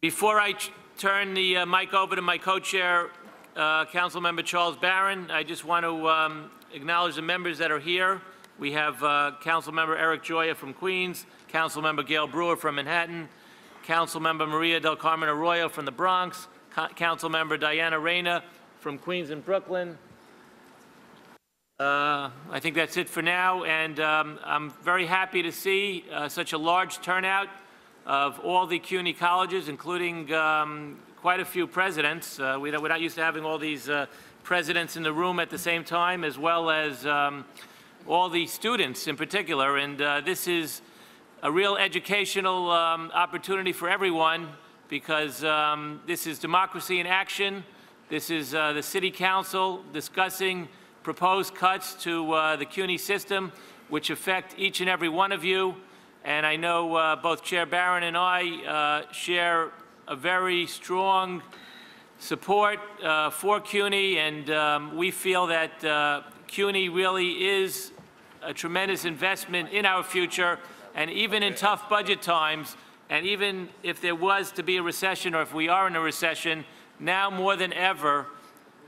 Before I turn the mic over to my co-chair, Councilmember Charles Barron, I just want to acknowledge the members that are here. We have Councilmember Eric Joya from Queens, Councilmember Gail Brewer from Manhattan, Councilmember Maria del Carmen Arroyo from the Bronx, Councilmember Diana Reyna from Queens and Brooklyn. I think that's it for now, and I'm very happy to see such a large turnout of all the CUNY colleges, including quite a few presidents. We're not used to having all these presidents in the room at the same time, as well as all the students in particular. And this is a real educational opportunity for everyone, because this is democracy in action. This is the City Council discussing proposed cuts to the CUNY system, which affect each and every one of you. And I know both Chair Barron and I share a very strong support for CUNY, and we feel that CUNY really is a tremendous investment in our future, and even in tough budget times, and even if there was to be a recession, or if we are in a recession, now more than ever,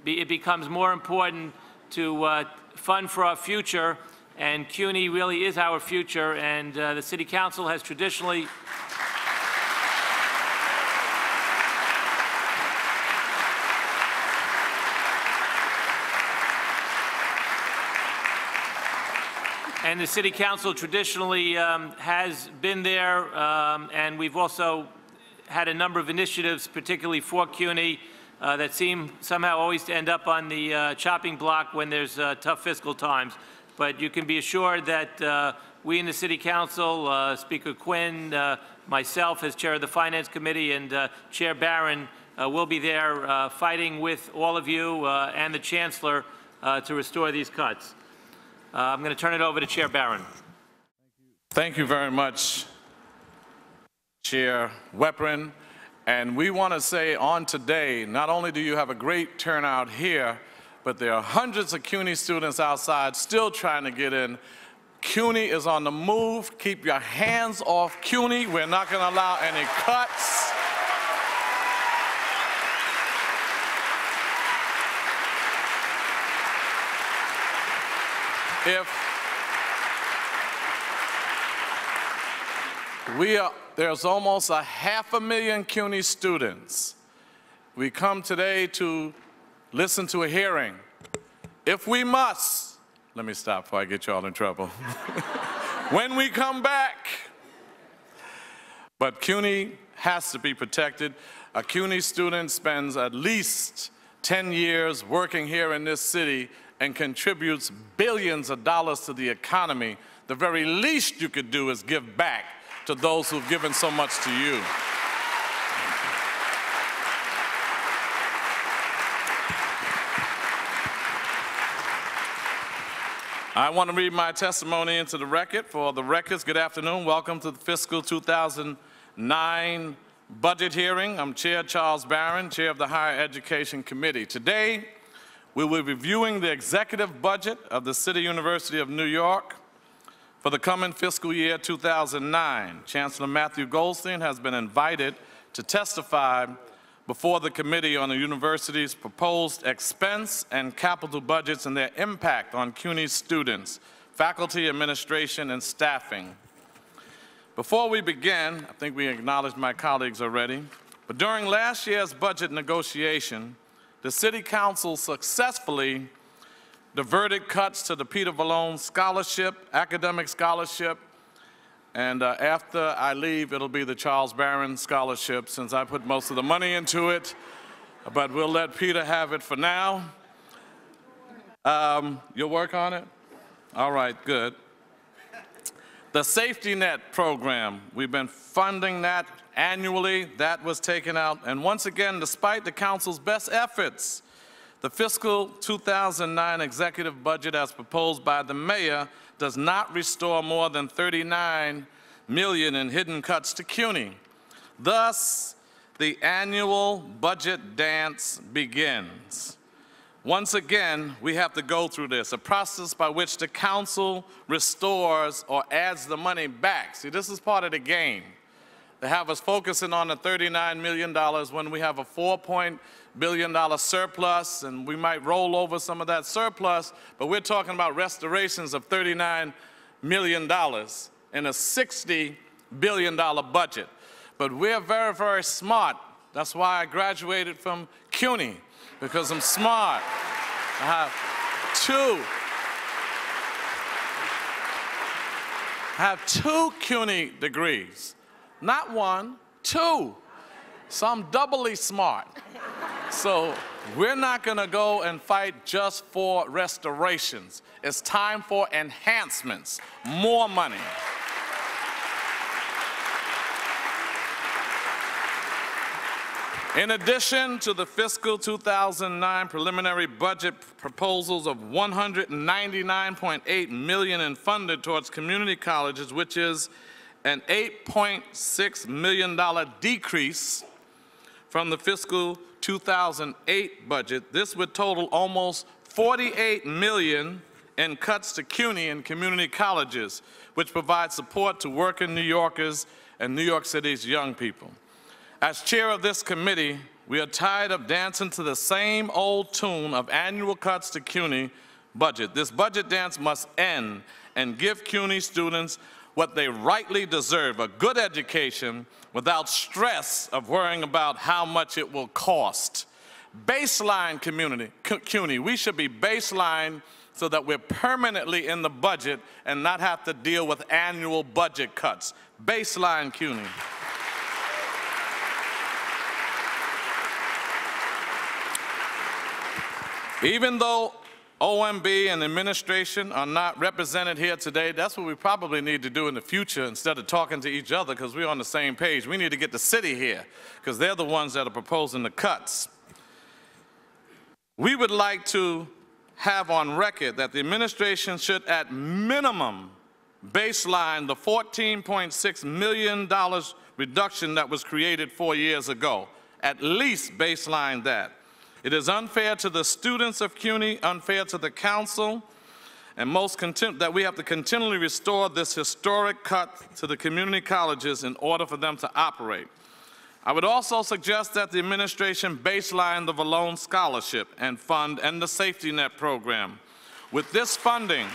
it becomes more important to fund for our future, and CUNY really is our future, and the City Council has traditionally has been there, and we've also had a number of initiatives, particularly for CUNY, that seem somehow always to end up on the chopping block when there's tough fiscal times. But you can be assured that we in the City Council, Speaker Quinn, myself as Chair of the Finance Committee, and Chair Barron will be there fighting with all of you and the Chancellor to restore these cuts. I'm going to turn it over to Chair Barron. Thank you very much, Chair Weprin. And we want to say on today, not only do you have a great turnout here, but there are hundreds of CUNY students outside still trying to get in. CUNY is on the move. Keep your hands off CUNY. We're not going to allow any cuts. There's almost 500,000 CUNY students. We come today to listen to a hearing. If we must, let me stop before I get you all in trouble. When we come back, but CUNY has to be protected. A CUNY student spends at least 10 years working here in this city and contributes billions of dollars to the economy. The very least you could do is give back to those who've given so much to you. I want to read my testimony into the record. For the records, good afternoon. Welcome to the fiscal 2009 budget hearing. I'm Chair Charles Barron, Chair of the Higher Education Committee. Today, we will be reviewing the executive budget of the City University of New York for the coming fiscal year 2009. Chancellor Matthew Goldstein has been invited to testify before the Committee on the University's proposed expense and capital budgets and their impact on CUNY students, faculty, administration, and staffing. Before we begin, I think we acknowledged my colleagues already, but during last year's budget negotiation, the City Council successfully diverted cuts to the Peter Vallone Scholarship, Academic Scholarship, and after I leave, it'll be the Charles Barron Scholarship, since I put most of the money into it, but we'll let Peter have it for now. You'll work on it? All right, good. The Safety Net Program, we've been funding that annually. That was taken out, and once again, despite the Council's best efforts, the fiscal 2009 executive budget as proposed by the mayor does not restore more than $39 million in hidden cuts to CUNY. Thus, the annual budget dance begins. Once again, we have to go through this, a process by which the council restores or adds the money back. See, this is part of the game. They have us focusing on the $39 million when we have a $4 billion surplus, and we might roll over some of that surplus, but we're talking about restorations of $39 million in a $60 billion budget. But we're very, very smart. That's why I graduated from CUNY, because I'm smart. I have two CUNY degrees. Not one, two. So I'm doubly smart. So we're not going to go and fight just for restorations. It's time for enhancements, more money. In addition to the fiscal 2009 preliminary budget proposals of $199.8 million in funded towards community colleges, which is an $8.6 million decrease from the fiscal 2008 budget, this would total almost $48 million in cuts to CUNY and community colleges, which provide support to working New Yorkers and New York City's young people. As chair of this committee, we are tired of dancing to the same old tune of annual cuts to CUNY budget. This budget dance must end and give CUNY students what they rightly deserve, a good education without stress of worrying about how much it will cost. Baseline CUNY, we should be baseline so that we're permanently in the budget and not have to deal with annual budget cuts. Baseline CUNY. Even though OMB and administration are not represented here today, that's what we probably need to do in the future instead of talking to each other, because we're on the same page. We need to get the city here because they're the ones that are proposing the cuts. We would like to have on record that the administration should at minimum baseline the $14.6 million reduction that was created 4 years ago. At least baseline that. It is unfair to the students of CUNY, unfair to the council, and that we have to continually restore this historic cut to the community colleges in order for them to operate. I would also suggest that the administration baseline the Valone Scholarship and Fund and the Safety Net program. With this funding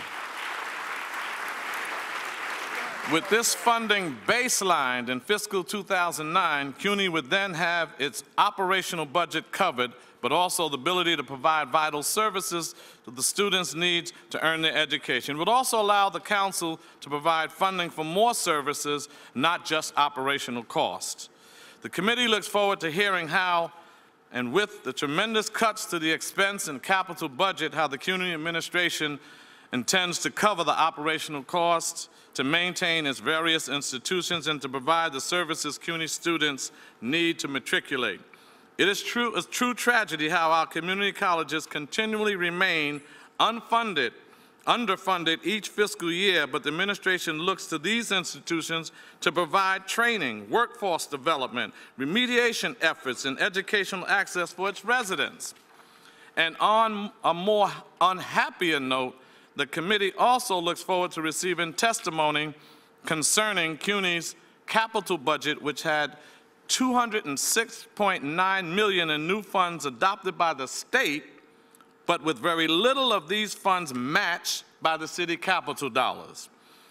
baselined in fiscal 2009, CUNY would then have its operational budget covered, but also the ability to provide vital services that the students need to earn their education. It would also allow the council to provide funding for more services, not just operational costs. The committee looks forward to hearing how, and with the tremendous cuts to the expense and capital budget, how the CUNY administration intends to cover the operational costs, to maintain its various institutions, and to provide the services CUNY students need to matriculate. It is a true tragedy how our community colleges continually remain underfunded each fiscal year, but the administration looks to these institutions to provide training, workforce development, remediation efforts, and educational access for its residents. And on a more unhappier note, the committee also looks forward to receiving testimony concerning CUNY's capital budget, which had $206.9 million in new funds adopted by the state, but with very little of these funds matched by the city capital dollars.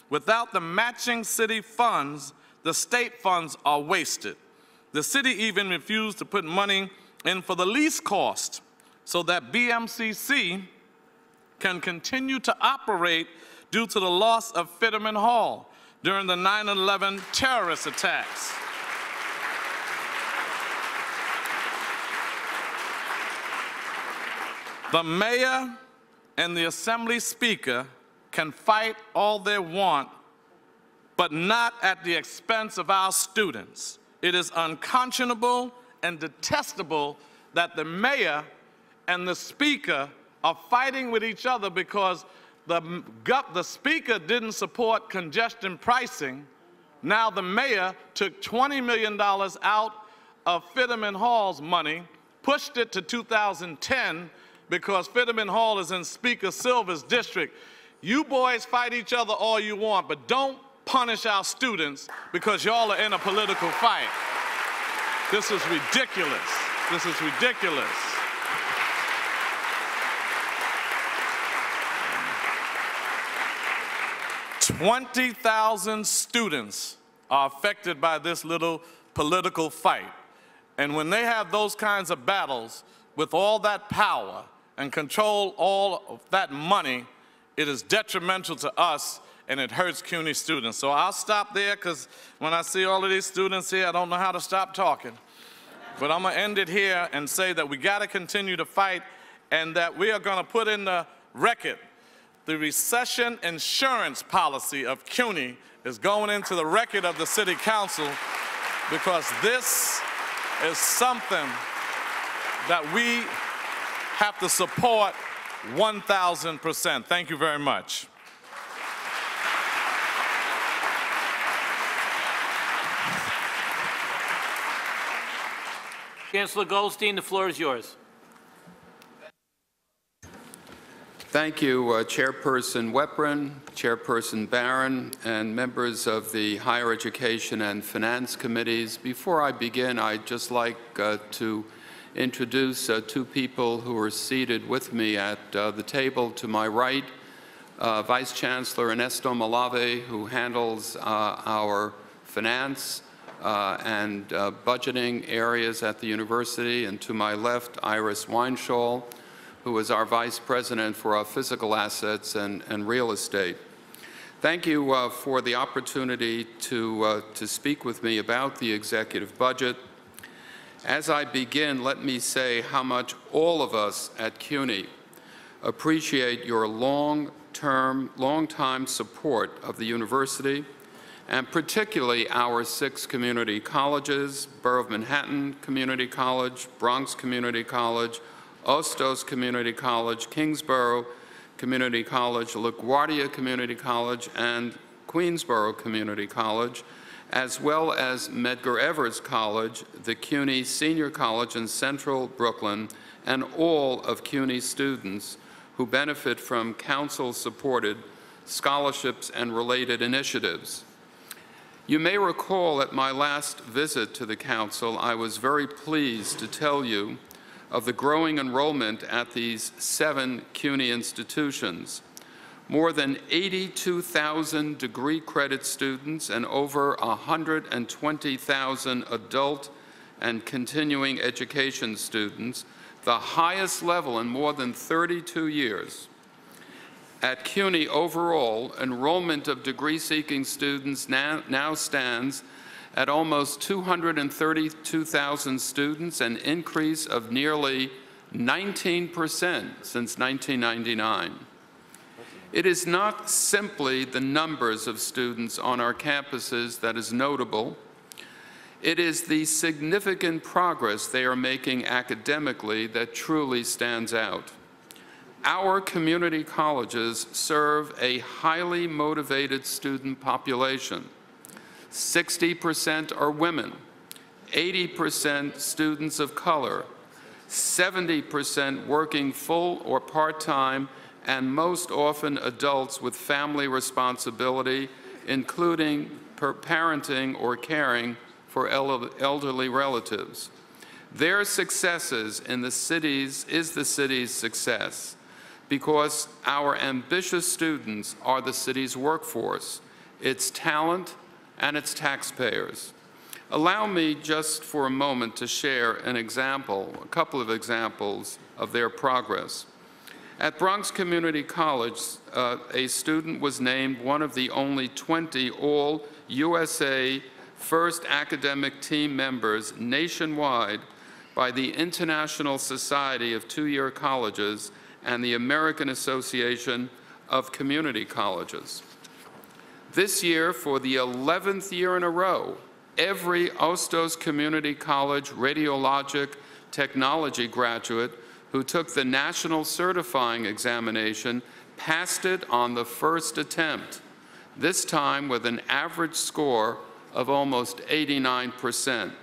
Without the matching city funds, the state funds are wasted. The city even refused to put money in for the lease cost so that BMCC can continue to operate due to the loss of Fitterman Hall during the 9/11 terrorist attacks. The mayor and the assembly speaker can fight all they want, but not at the expense of our students. It is unconscionable and detestable that the mayor and the speaker are fighting with each other because the speaker didn't support congestion pricing. Now the mayor took $20 million out of Fitterman Hall's money, pushed it to 2010 because Fitterman Hall is in Speaker Silver's district. You boys fight each other all you want, but don't punish our students because y'all are in a political fight. This is ridiculous. This is ridiculous. $20,000 students are affected by this little political fight. And when they have those kinds of battles with all that power and control all of that money, it is detrimental to us and it hurts CUNY students. So I'll stop there because when I see all of these students here, I don't know how to stop talking. But I'm gonna end it here and say that we gotta continue to fight and that we are gonna put in the record the recession insurance policy of CUNY is going into the record of the City Council because this is something that we have to support 1,000%. Thank you very much. Chancellor Goldstein, the floor is yours. Thank you, Chairperson Weprin, Chairperson Barron, and members of the Higher Education and Finance Committees. Before I begin, I'd just like to introduce two people who are seated with me at the table to my right. Vice Chancellor Ernesto Malave, who handles our finance and budgeting areas at the university, and to my left, Iris Weinschall, who is our Vice President for our physical assets and real estate. Thank you for the opportunity to speak with me about the executive budget. As I begin, let me say how much all of us at CUNY appreciate your long-time support of the university, and particularly our 6 community colleges: Borough of Manhattan Community College, Bronx Community College, Ostos Community College, Kingsborough Community College, LaGuardia Community College, and Queensborough Community College, as well as Medgar Evers College, the CUNY Senior College in Central Brooklyn, and all of CUNY students who benefit from council-supported scholarships and related initiatives. You may recall at my last visit to the council, I was very pleased to tell you of the growing enrollment at these 7 CUNY institutions. More than 82,000 degree credit students and over 120,000 adult and continuing education students, the highest level in more than 32 years. At CUNY overall, enrollment of degree-seeking students now stands at almost 232,000 students, an increase of nearly 19% since 1999. It is not simply the numbers of students on our campuses that is notable. It is the significant progress they are making academically that truly stands out. Our community colleges serve a highly motivated student population. 60% are women, 80% students of color, 70% working full or part-time, and most often adults with family responsibility, including parenting or caring for elderly relatives. Their successes in the cities is the city's success because our ambitious students are the city's workforce, its talent, and its taxpayers. Allow me just for a moment to share an example, a couple of examples of their progress. At Bronx Community College, a student was named one of the only 20 all-USA first academic team members nationwide by the International Society of Two-Year Colleges and the American Association of Community Colleges. This year, for the 11th year in a row, every Ostos Community College radiologic technology graduate who took the national certifying examination passed it on the first attempt, this time with an average score of almost 89%.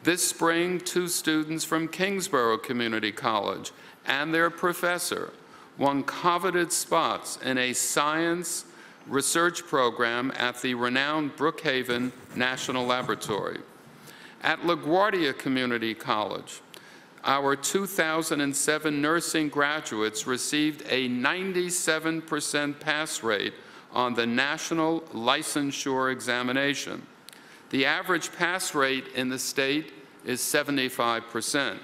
This spring, 2 students from Kingsborough Community College and their professor won coveted spots in a science research program at the renowned Brookhaven National Laboratory. At LaGuardia Community College, our 2007 nursing graduates received a 97% pass rate on the National Licensure Examination. The average pass rate in the state is 75%.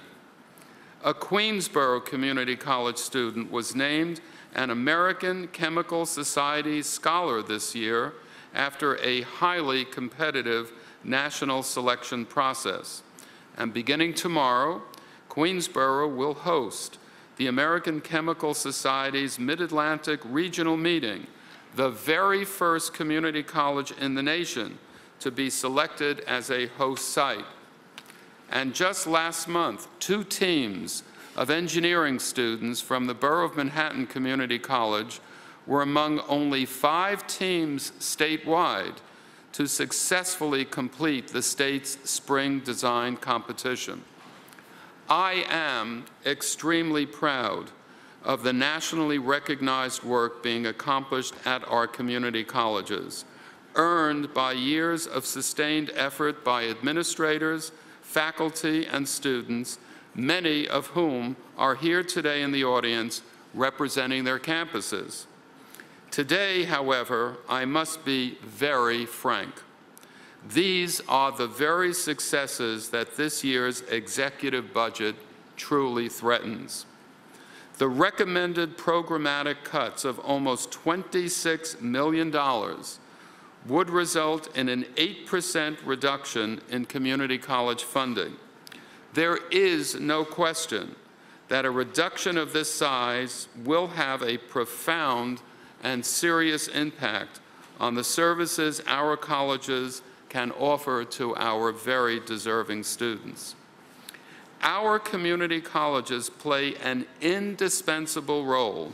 A Queensborough Community College student was named an American Chemical Society Scholar this year after a highly competitive national selection process. And beginning tomorrow, Queensborough will host the American Chemical Society's Mid-Atlantic Regional Meeting, the very first community college in the nation to be selected as a host site. And just last month, 2 teams of engineering students from the Borough of Manhattan Community College were among only 5 teams statewide to successfully complete the state's spring design competition. I am extremely proud of the nationally recognized work being accomplished at our community colleges, earned by years of sustained effort by administrators, faculty, and students, many of whom are here today in the audience representing their campuses. Today, however, I must be very frank. These are the very successes that this year's executive budget truly threatens. The recommended programmatic cuts of almost $26 million would result in an 8% reduction in community college funding. There is no question that a reduction of this size will have a profound and serious impact on the services our colleges can offer to our very deserving students. Our community colleges play an indispensable role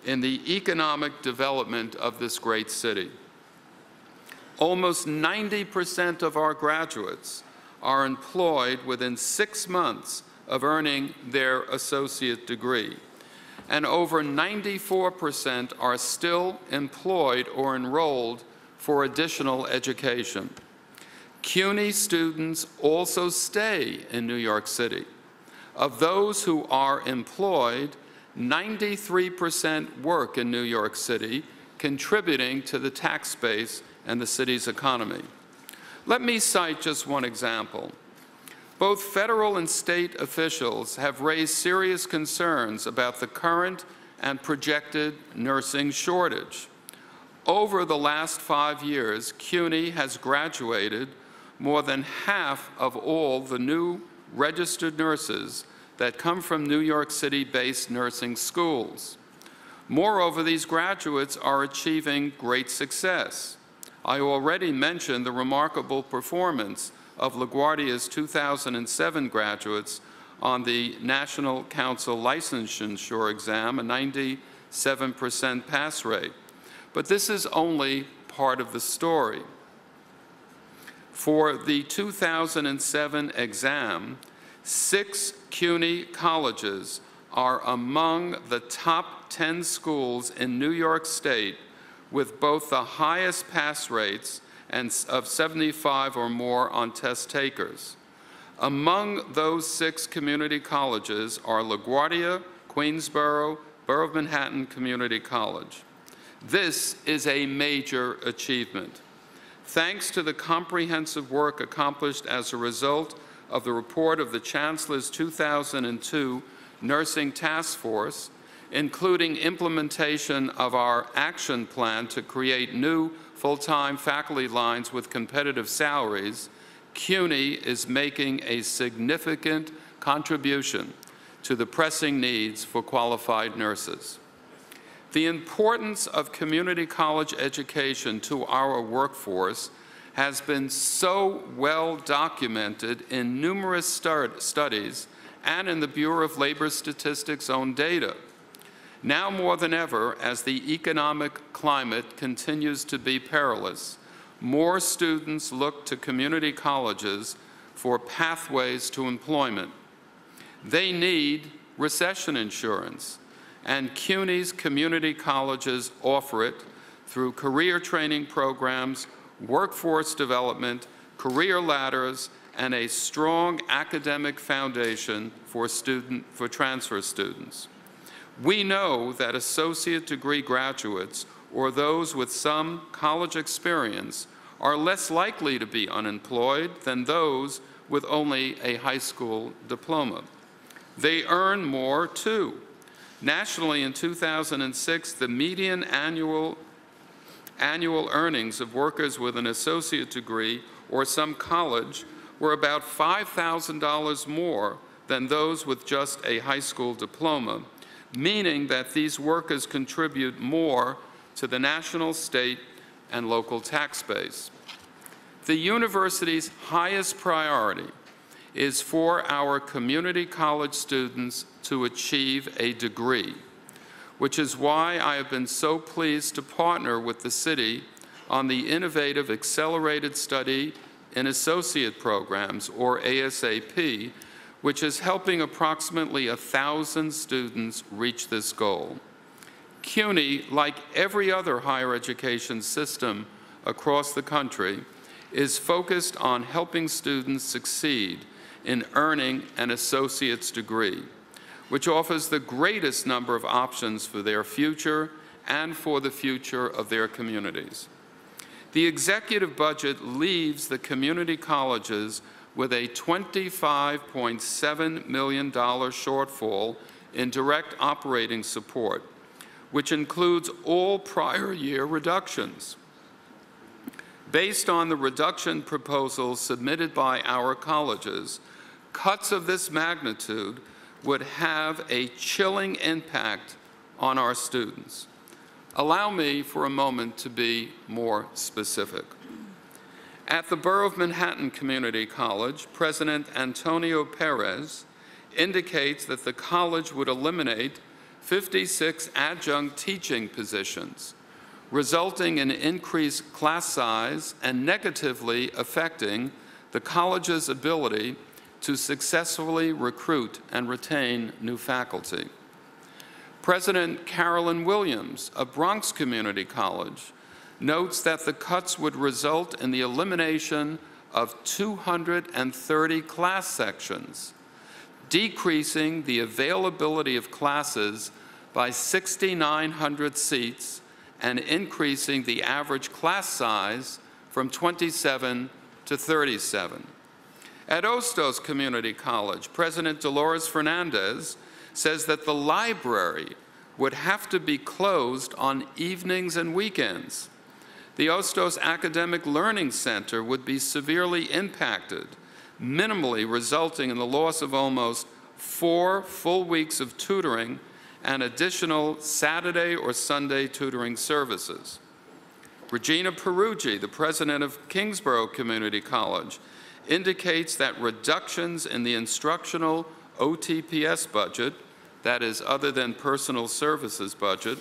in the economic development of this great city. Almost 90% of our graduates are employed within 6 months of earning their associate degree, and over 94% are still employed or enrolled for additional education. CUNY students also stay in New York City. Of those who are employed, 93% work in New York City, contributing to the tax base and the city's economy. Let me cite just one example. Both federal and state officials have raised serious concerns about the current and projected nursing shortage. Over the last 5 years, CUNY has graduated more than half of all the new registered nurses that come from New York City-based nursing schools. Moreover, these graduates are achieving great success. I already mentioned the remarkable performance of LaGuardia's 2007 graduates on the National Council Licensure exam, a 97% pass rate. But this is only part of the story. For the 2007 exam, 6 CUNY colleges are among the top 10 schools in New York State with both the highest pass rates and of 75 or more on test takers. Among those 6 community colleges are LaGuardia, Queensborough, Borough of Manhattan Community College. This is a major achievement. Thanks to the comprehensive work accomplished as a result of the report of the Chancellor's 2002 Nursing Task Force, including implementation of our action plan to create new full-time faculty lines with competitive salaries, CUNY is making a significant contribution to the pressing needs for qualified nurses. The importance of community college education to our workforce has been so well documented in numerous studies and in the Bureau of Labor Statistics' own data. Now more than ever, as the economic climate continues to be perilous, more students look to community colleges for pathways to employment. They need recession insurance, and CUNY's community colleges offer it through career training programs, workforce development, career ladders, and a strong academic foundation for transfer students. We know that associate degree graduates or those with some college experience are less likely to be unemployed than those with only a high school diploma. They earn more, too. Nationally, in 2006, the median annual earnings of workers with an associate degree or some college were about $5,000 more than those with just a high school diploma, meaning that these workers contribute more to the national, state, and local tax base. The university's highest priority is for our community college students to achieve a degree, which is why I have been so pleased to partner with the city on the innovative Accelerated Study in Associate Programs, or ASAP, which is helping approximately 1,000 students reach this goal. CUNY, like every other higher education system across the country, is focused on helping students succeed in earning an associate's degree, which offers the greatest number of options for their future and for the future of their communities. The executive budget leaves the community colleges with a $25.7 million shortfall in direct operating support, which includes all prior year reductions. Based on the reduction proposals submitted by our colleges, cuts of this magnitude would have a chilling impact on our students. Allow me for a moment to be more specific. At the Borough of Manhattan Community College, President Antonio Perez indicates that the college would eliminate 56 adjunct teaching positions, resulting in increased class size and negatively affecting the college's ability to successfully recruit and retain new faculty. President Carolyn Williams of Bronx Community College notes that the cuts would result in the elimination of 230 class sections, decreasing the availability of classes by 6,900 seats and increasing the average class size from 27 to 37. At Ostos Community College, President Dolores Fernandez says that the library would have to be closed on evenings and weekends. The Ostos Academic Learning Center would be severely impacted, minimally resulting in the loss of almost 4 full weeks of tutoring and additional Saturday or Sunday tutoring services. Regina Peruggi, the president of Kingsborough Community College, indicates that reductions in the instructional OTPS budget, that is, other than personal services budget,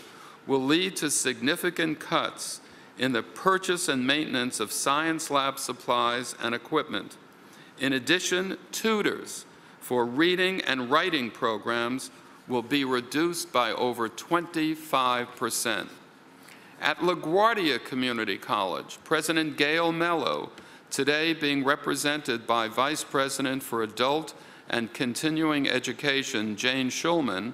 will lead to significant cuts in the purchase and maintenance of science lab supplies and equipment. In addition, tutors for reading and writing programs will be reduced by over 25%. At LaGuardia Community College, President Gail Mello, today being represented by Vice President for Adult and Continuing Education, Jane Schulman,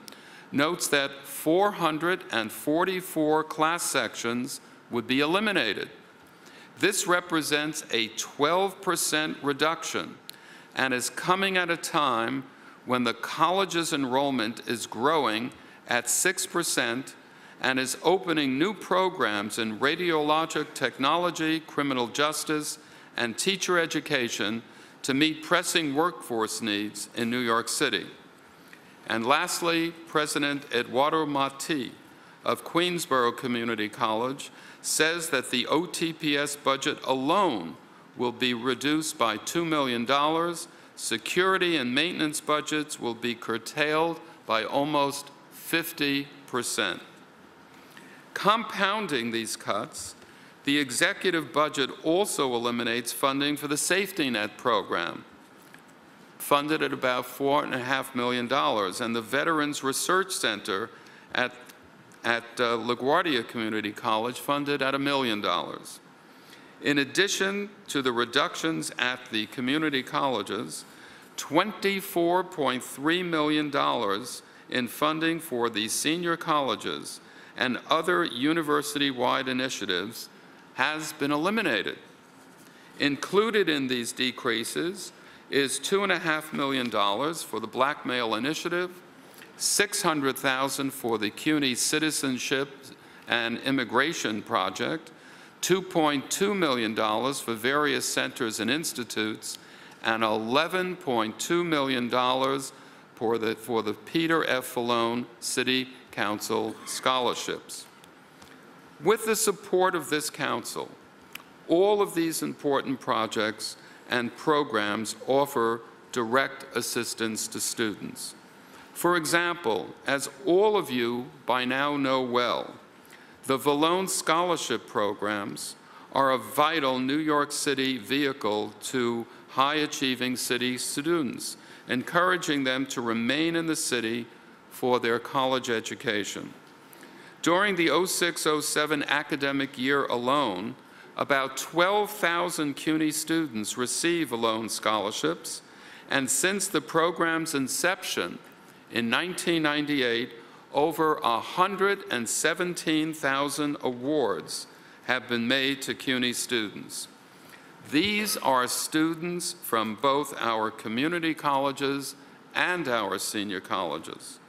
notes that 444 class sections would be eliminated. This represents a 12% reduction and is coming at a time when the college's enrollment is growing at 6% and is opening new programs in radiologic technology, criminal justice, and teacher education to meet pressing workforce needs in New York City. And lastly, President Eduardo Mati of Queensborough Community College says that the OTPS budget alone will be reduced by $2 million. Security and maintenance budgets will be curtailed by almost 50%. Compounding these cuts, the executive budget also eliminates funding for the Safety Net program, funded at about $4.5 million, and the Veterans Research Center at at LaGuardia Community College, funded at $1 million. In addition to the reductions at the community colleges, $24.3 million in funding for the senior colleges and other university-wide initiatives has been eliminated. Included in these decreases is $2.5 million for the Black Male Initiative, $600,000 for the CUNY Citizenship and Immigration Project, $2.2 million for various centers and institutes, and $11.2 million for the Peter F. Fallone City Council scholarships. With the support of this council, all of these important projects and programs offer direct assistance to students. For example, as all of you by now know well, the Fallone Scholarship programs are a vital New York City vehicle to high-achieving city students, encouraging them to remain in the city for their college education. During the 06-07 academic year alone, about 12,000 CUNY students receive Fallone scholarships, and since the program's inception in 1998, over 117,000 awards have been made to CUNY students. These are students from both our community colleges and our senior colleges.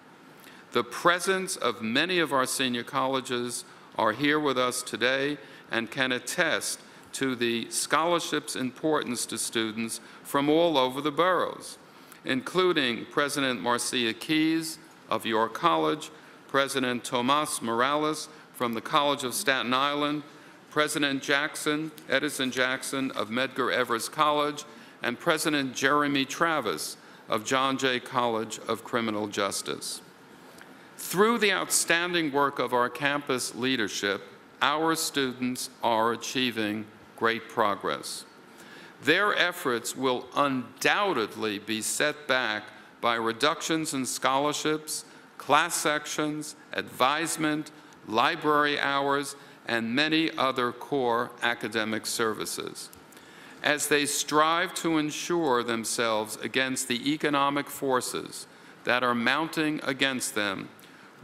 The presence of many of our senior colleges are here with us today and can attest to the scholarship's importance to students from all over the boroughs, including President Marcia Keyes of York College, President Tomas Morales from the College of Staten Island, President Edison Jackson of Medgar Evers College, and President Jeremy Travis of John Jay College of Criminal Justice. Through the outstanding work of our campus leadership, our students are achieving great progress. Their efforts will undoubtedly be set back by reductions in scholarships, class sections, advisement, library hours, and many other core academic services. As they strive to ensure themselves against the economic forces that are mounting against them,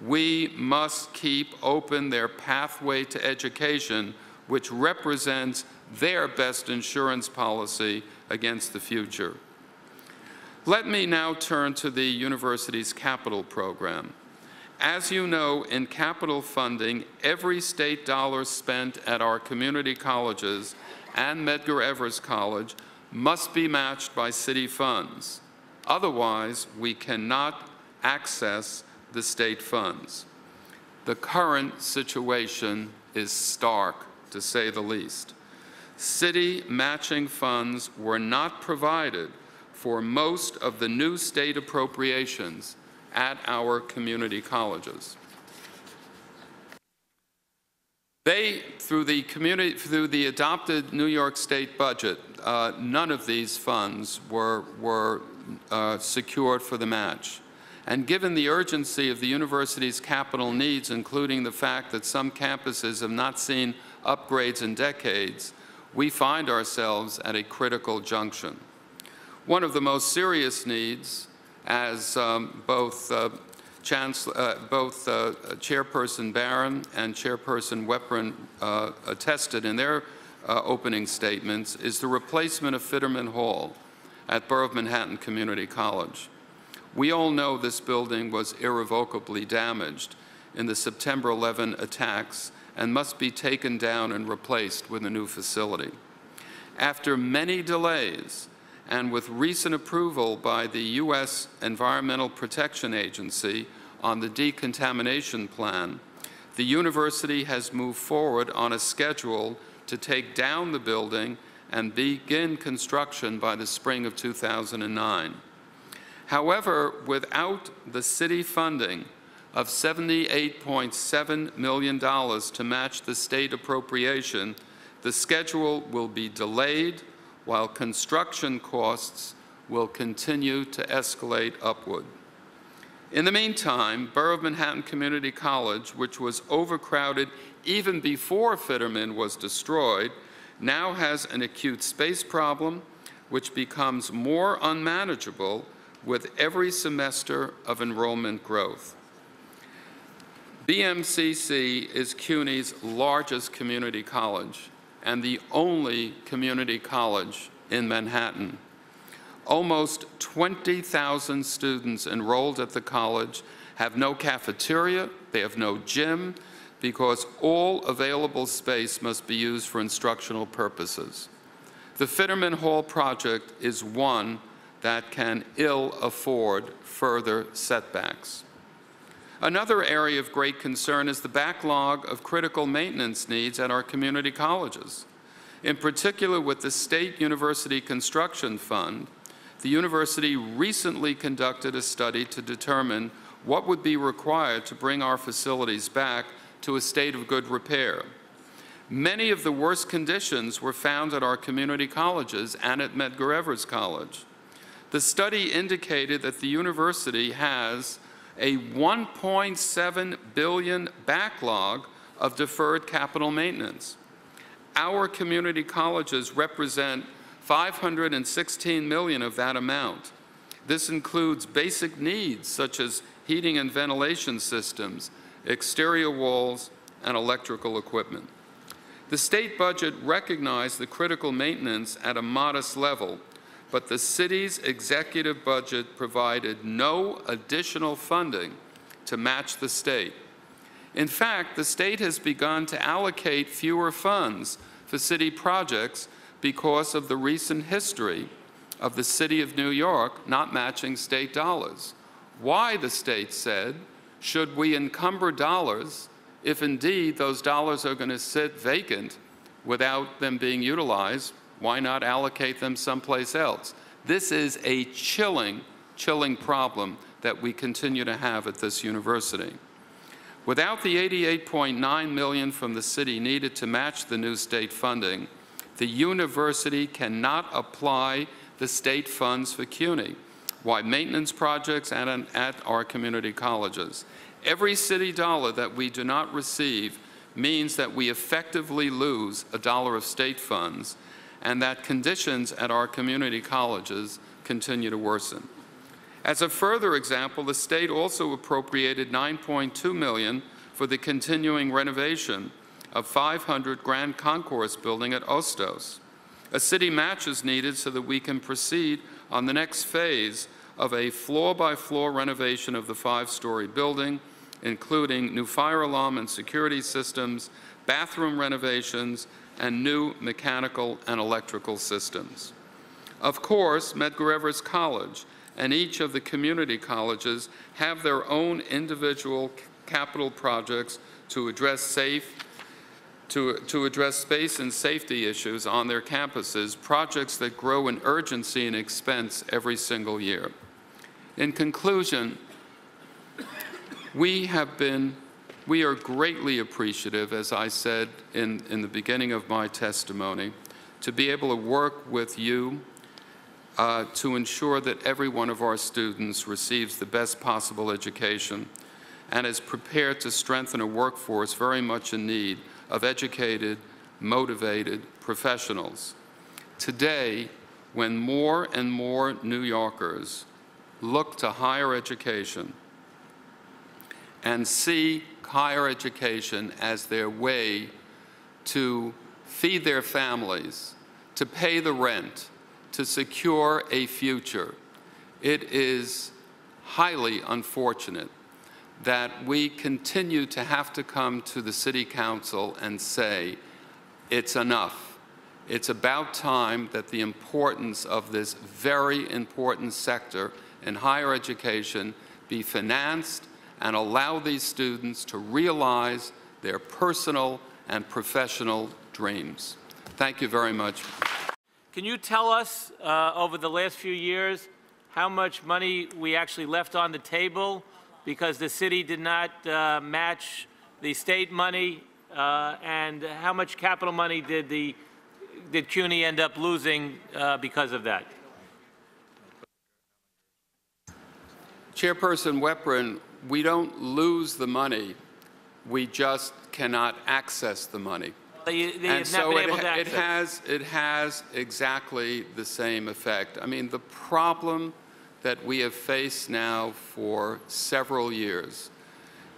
we must keep open their pathway to education, which represents their best insurance policy against the future. Let me now turn to the university's capital program. As you know, in capital funding, every state dollar spent at our community colleges and Medgar Evers College must be matched by city funds. Otherwise, we cannot access the state funds. The current situation is stark, to say the least. City matching funds were not provided for most of the new state appropriations at our community colleges. Through the adopted New York State budget, none of these funds were secured for the match. And given the urgency of the university's capital needs, including the fact that some campuses have not seen upgrades in decades, we find ourselves at a critical junction. One of the most serious needs, as both Chairperson Barron and Chairperson Weprin attested in their opening statements, is the replacement of Fitterman Hall at Borough of Manhattan Community College. We all know this building was irrevocably damaged in the September 11 attacks and must be taken down and replaced with a new facility. After many delays, and with recent approval by the U.S. Environmental Protection Agency on the decontamination plan, the university has moved forward on a schedule to take down the building and begin construction by the spring of 2009. However, without the city funding of $78.7 million to match the state appropriation, the schedule will be delayed while construction costs will continue to escalate upward. In the meantime, Borough of Manhattan Community College, which was overcrowded even before Fitterman was destroyed, now has an acute space problem which becomes more unmanageable with every semester of enrollment growth. BMCC is CUNY's largest community college and the only community college in Manhattan. Almost 20,000 students enrolled at the college have no cafeteria, they have no gym, because all available space must be used for instructional purposes. The Fitterman Hall project is one that can ill afford further setbacks. Another area of great concern is the backlog of critical maintenance needs at our community colleges. In particular, with the State University Construction Fund, the university recently conducted a study to determine what would be required to bring our facilities back to a state of good repair. Many of the worst conditions were found at our community colleges and at Medgar Evers College. The study indicated that the university has a $1.7 billion backlog of deferred capital maintenance. Our community colleges represent $516 million of that amount. This includes basic needs such as heating and ventilation systems, exterior walls, and electrical equipment. The state budget recognized the critical maintenance at a modest level, but the city's executive budget provided no additional funding to match the state. In fact, the state has begun to allocate fewer funds for city projects because of the recent history of the City of New York not matching state dollars. Why, the state said, should we encumber dollars if indeed those dollars are going to sit vacant without them being utilized? Why not allocate them someplace else? This is a chilling problem that we continue to have at this university. Without the $88.9 million from the city needed to match the new state funding, the university cannot apply the state funds for CUNY, why maintenance projects at our community colleges. Every city dollar that we do not receive means that we effectively lose a dollar of state funds, and that conditions at our community colleges continue to worsen. As a further example, the state also appropriated $9.2 million for the continuing renovation of 500 Grand Concourse building at Ostos. A city match is needed so that we can proceed on the next phase of a floor-by-floor renovation of the 5-story building, including new fire alarm and security systems, bathroom renovations, and new mechanical and electrical systems. Of course, Medgar Evers College and each of the community colleges have their own individual capital projects to address space and safety issues on their campuses, projects that grow in urgency and expense every single year. In conclusion, we are greatly appreciative, as I said in the beginning of my testimony, to be able to work with you to ensure that every one of our students receives the best possible education and is prepared to strengthen a workforce very much in need of educated, motivated professionals. Today, when more and more New Yorkers look to higher education and see higher education as their way to feed their families, to pay the rent, to secure a future, it is highly unfortunate that we continue to have to come to the City Council and say, it's enough. It's about time that the importance of this very important sector in higher education be financed and allow these students to realize their personal and professional dreams. Thank you very much. Can you tell us, over the last few years, how much money we actually left on the table because the city did not match the state money, and how much capital money did CUNY end up losing because of that? Chairperson Weprin, we don't lose the money, we just cannot access the money. They And have not so been able to access. it has exactly the same effect. I mean, the problem that we have faced now for several years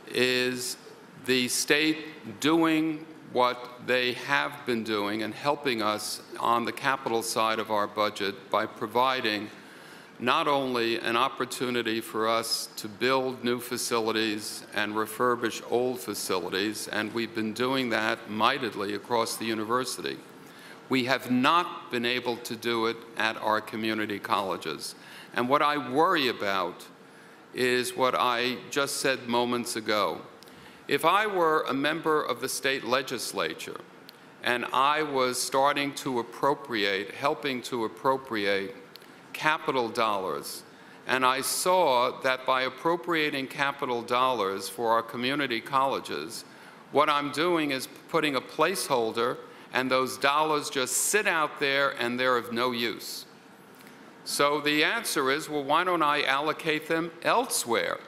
is the state doing what they have been doing and helping us on the capital side of our budget by providing not only an opportunity for us to build new facilities and refurbish old facilities, and we've been doing that mightily across the university, we have not been able to do it at our community colleges. And what I worry about is what I just said moments ago. If I were a member of the state legislature and I was starting to appropriate, helping to appropriate capital dollars, and I saw that by appropriating capital dollars for our community colleges, what I'm doing is putting a placeholder and those dollars just sit out there and they're of no use. So the answer is, well, why don't I allocate them elsewhere?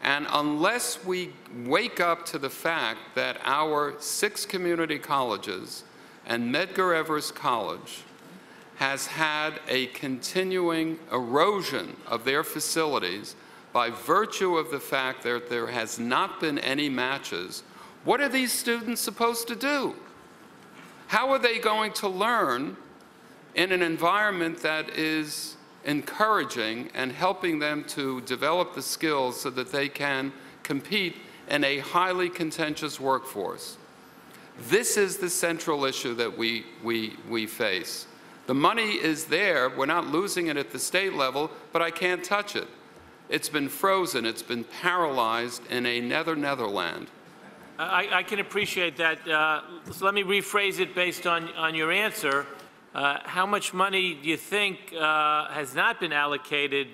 And unless we wake up to the fact that our 6 community colleges and Medgar Evers College has had a continuing erosion of their facilities by virtue of the fact that there has not been any matches, what are these students supposed to do? How are they going to learn in an environment that is encouraging and helping them to develop the skills so that they can compete in a highly contentious workforce? This is the central issue that we face. The money is there. We're not losing it at the state level, but I can't touch it. It's been frozen. It's been paralyzed in a Netherland. I can appreciate that. So let me rephrase it based on your answer. How much money do you think has not been allocated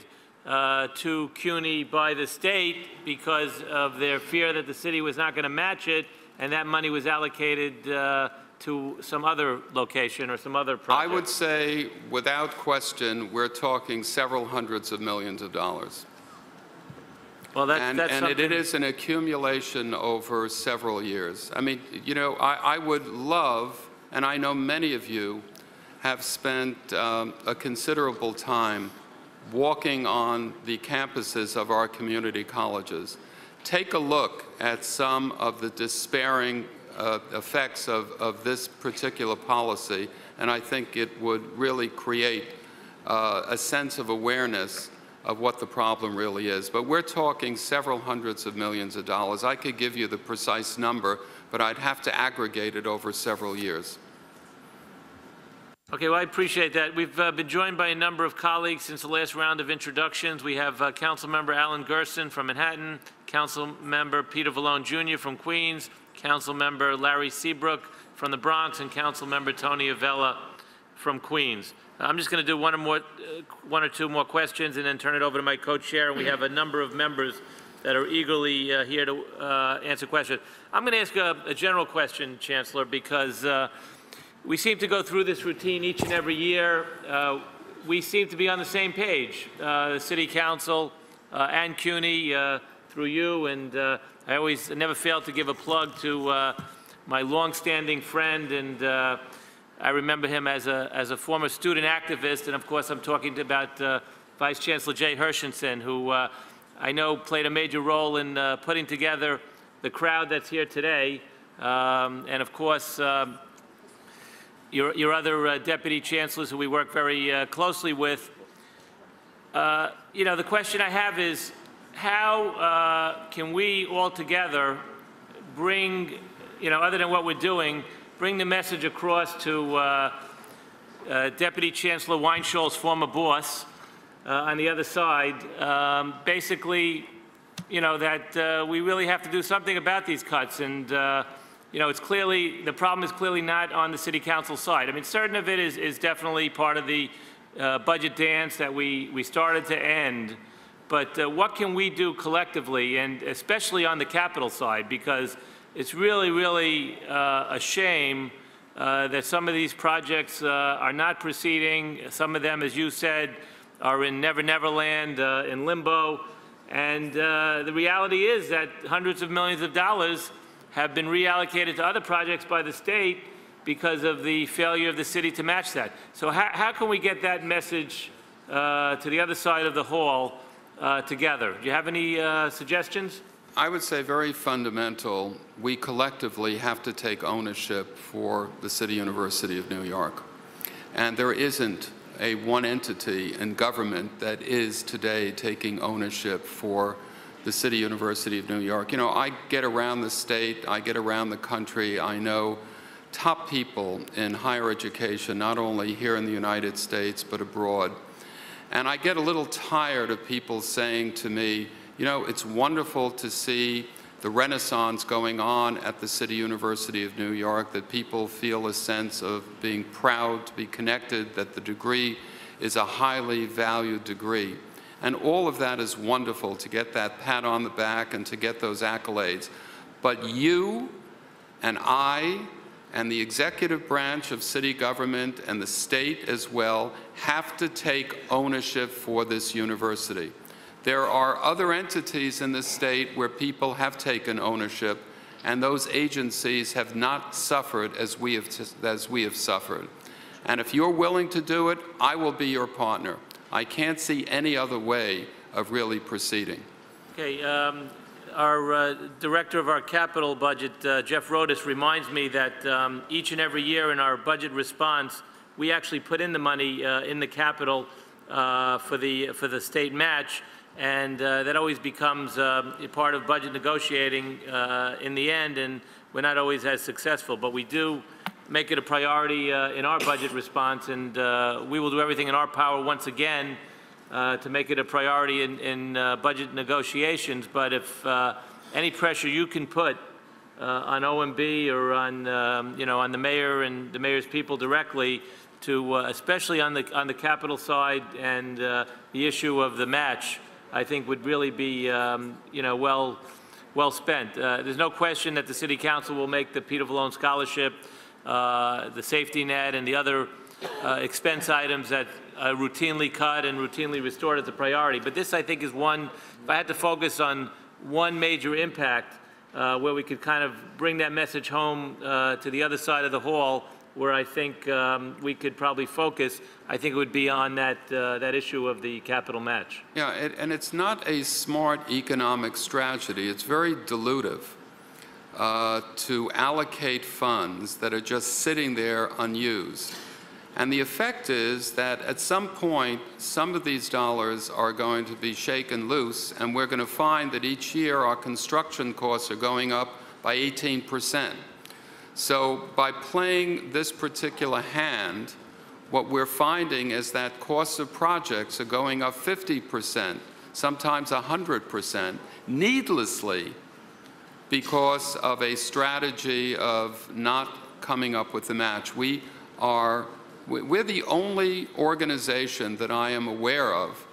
to CUNY by the state because of their fear that the city was not going to match it, and that money was allocated to some other location or some other project? I would say, without question, we're talking several hundreds of millions of dollars. Well, that's and it is an accumulation over several years. I mean, you know, I would love, and I know many of you have spent a considerable time walking on the campuses of our community colleges. Take a look at some of the despairing effects of this particular policy, and I think it would really create a sense of awareness of what the problem really is. But we're talking several hundreds of millions of dollars. I could give you the precise number, but I'd have to aggregate it over several years. Okay, well, I appreciate that. We've been joined by a number of colleagues since the last round of introductions. We have Councilmember Alan Gerson from Manhattan, Councilmember Peter Vallone Jr. from Queens, Councilmember Larry Seabrook from the Bronx, and Councilmember Tony Avella from Queens. I'm just going to do one or two more questions and then turn it over to my co-chair. And we have a number of members that are eagerly here to answer questions. I'm going to ask a general question, Chancellor, because we seem to go through this routine each and every year. We seem to be on the same page, the City Council and CUNY through you, and I never fail to give a plug to my long-standing friend, and I remember him as a former student activist, and of course I'm talking about Vice Chancellor Jay Hershenson, who I know played a major role in putting together the crowd that's here today, and of course your other deputy chancellors who we work very closely with. You know, the question I have is, how can we all together bring, you know, other than what we're doing, bring the message across to Deputy Chancellor Weinschall's former boss on the other side, basically, you know, that we really have to do something about these cuts, and you know, it's clearly, the problem is clearly not on the City Council side. I mean, certain of it is definitely part of the budget dance that we started to end, but what can we do collectively, and especially on the capital side, because it's really, really a shame that some of these projects are not proceeding. Some of them, as you said, are in Never Never Land, in limbo. And the reality is that hundreds of millions of dollars have been reallocated to other projects by the state because of the failure of the city to match that. So how can we get that message to the other side of the hall together? Do you have any suggestions? I would say very fundamental, we collectively have to take ownership for the City University of New York. And there isn't a one entity in government that is today taking ownership for the City University of New York. You know, I get around the state, I get around the country, I know top people in higher education, not only here in the United States, but abroad. And I get a little tired of people saying to me, you know, it's wonderful to see the renaissance going on at the City University of New York, that people feel a sense of being proud to be connected, that the degree is a highly valued degree. And all of that is wonderful, to get that pat on the back and to get those accolades. But you and I and the executive branch of city government and the state as well have to take ownership for this university. There are other entities in the state where people have taken ownership, and those agencies have not suffered as we have suffered. And if you're willing to do it, I will be your partner. I can't see any other way of really proceeding. Okay, our director of our capital budget, Jeff Rodas, reminds me that each and every year in our budget response, we actually put in the money in the capital for the state match. And that always becomes a part of budget negotiating in the end, and we're not always as successful. But we do make it a priority in our budget response, and we will do everything in our power once again to make it a priority in budget negotiations. But if any pressure you can put on OMB or on you know, on the mayor and the mayor's people directly, to especially on the capital side and the issue of the match, I think would really be, you know, well spent. There's no question that the City Council will make the Peter Vallone Scholarship, the safety net, and the other expense items that are routinely cut and routinely restored as a priority. But this, I think, is one, if I had to focus on one major impact where we could kind of bring that message home to the other side of the hall, where I think we could probably focus, I think it would be on that, that issue of the capital match. Yeah, and it's not a smart economic strategy. It's very dilutive to allocate funds that are just sitting there unused. And the effect is that at some point, some of these dollars are going to be shaken loose, and we're going to find that each year our construction costs are going up by 18%. So by playing this particular hand, what we're finding is that costs of projects are going up 50%, sometimes 100%, needlessly, because of a strategy of not coming up with the match. We're the only organization that I am aware of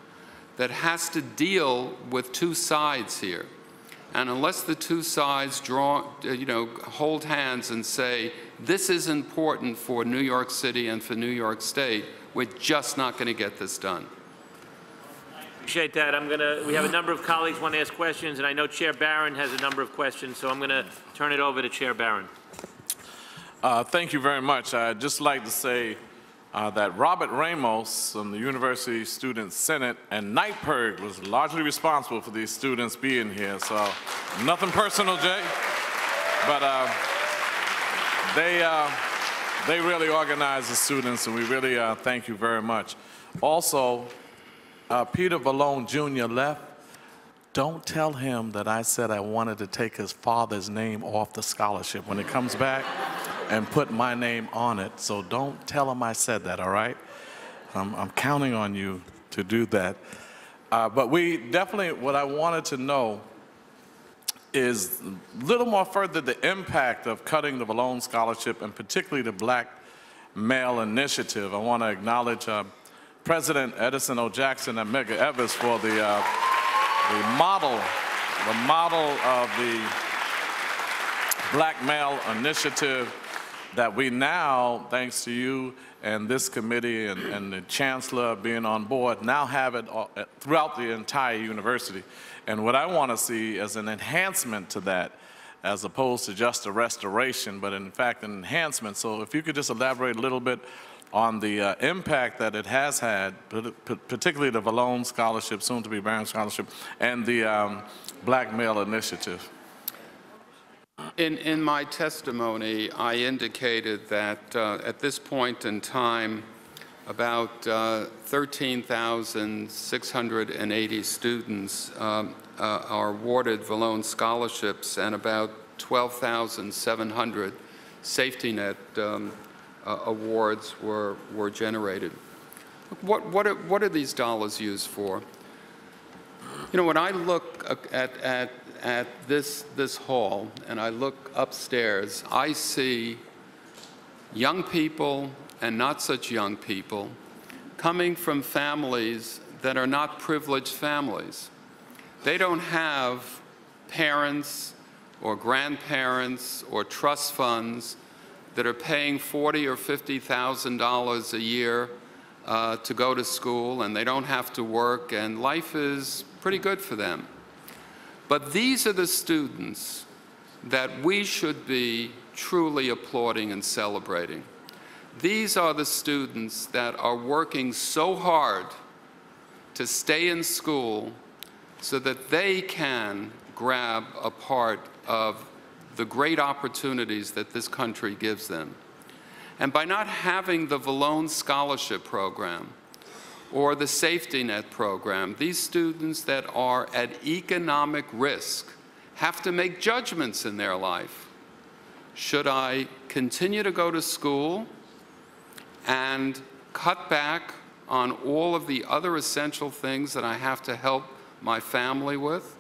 that has to deal with two sides here. And unless the two sides hold hands and say, this is important for New York City and for New York State, we're just not going to get this done. Appreciate that. We have a number of colleagues want to ask questions, and I know Chair Barron has a number of questions, so I'm going to turn it over to Chair Barron. Thank you very much. I'd just like to say that Robert Ramos from the University Student Senate and NIPERG was largely responsible for these students being here. So nothing personal, Jay, but they really organized the students, and we really thank you very much. Also, Peter Vallone Jr. left. Don't tell him that I said I wanted to take his father's name off the scholarship when it comes back and put my name on it. So don't tell him I said that, all right? I'm counting on you to do that. But we definitely, what I wanted to know is a little more further the impact of cutting the Vallone Scholarship, and particularly the Black Male Initiative. I want to acknowledge President Edison O. Jackson and Medgar Evers for the model of the Black Male Initiative. that we now, thanks to you and this committee and the chancellor being on board, now have it throughout the entire university. And what I want to see is an enhancement to that, as opposed to just a restoration, but in fact an enhancement. So if you could just elaborate a little bit on the impact that it has had, particularly the Vallone Scholarship, soon to be Barron Scholarship, and the Black Male Initiative. In my testimony, I indicated that at this point in time, about 13,680 students are awarded Vallone scholarships, and about 12,700 safety net awards were generated. What are these dollars used for? You know, when I look at this hall and I look upstairs, I see young people and not such young people coming from families that are not privileged families. They don't have parents or grandparents or trust funds that are paying $40,000 or $50,000 a year to go to school, and they don't have to work, and life is pretty good for them. But these are the students that we should be truly applauding and celebrating. These are the students that are working so hard to stay in school so that they can grab a part of the great opportunities that this country gives them. And by not having the Vallone Scholarship Program or the Safety Net Program, these students that are at economic risk have to make judgments in their life. Should I continue to go to school and cut back on all of the other essential things that I have to help my family with?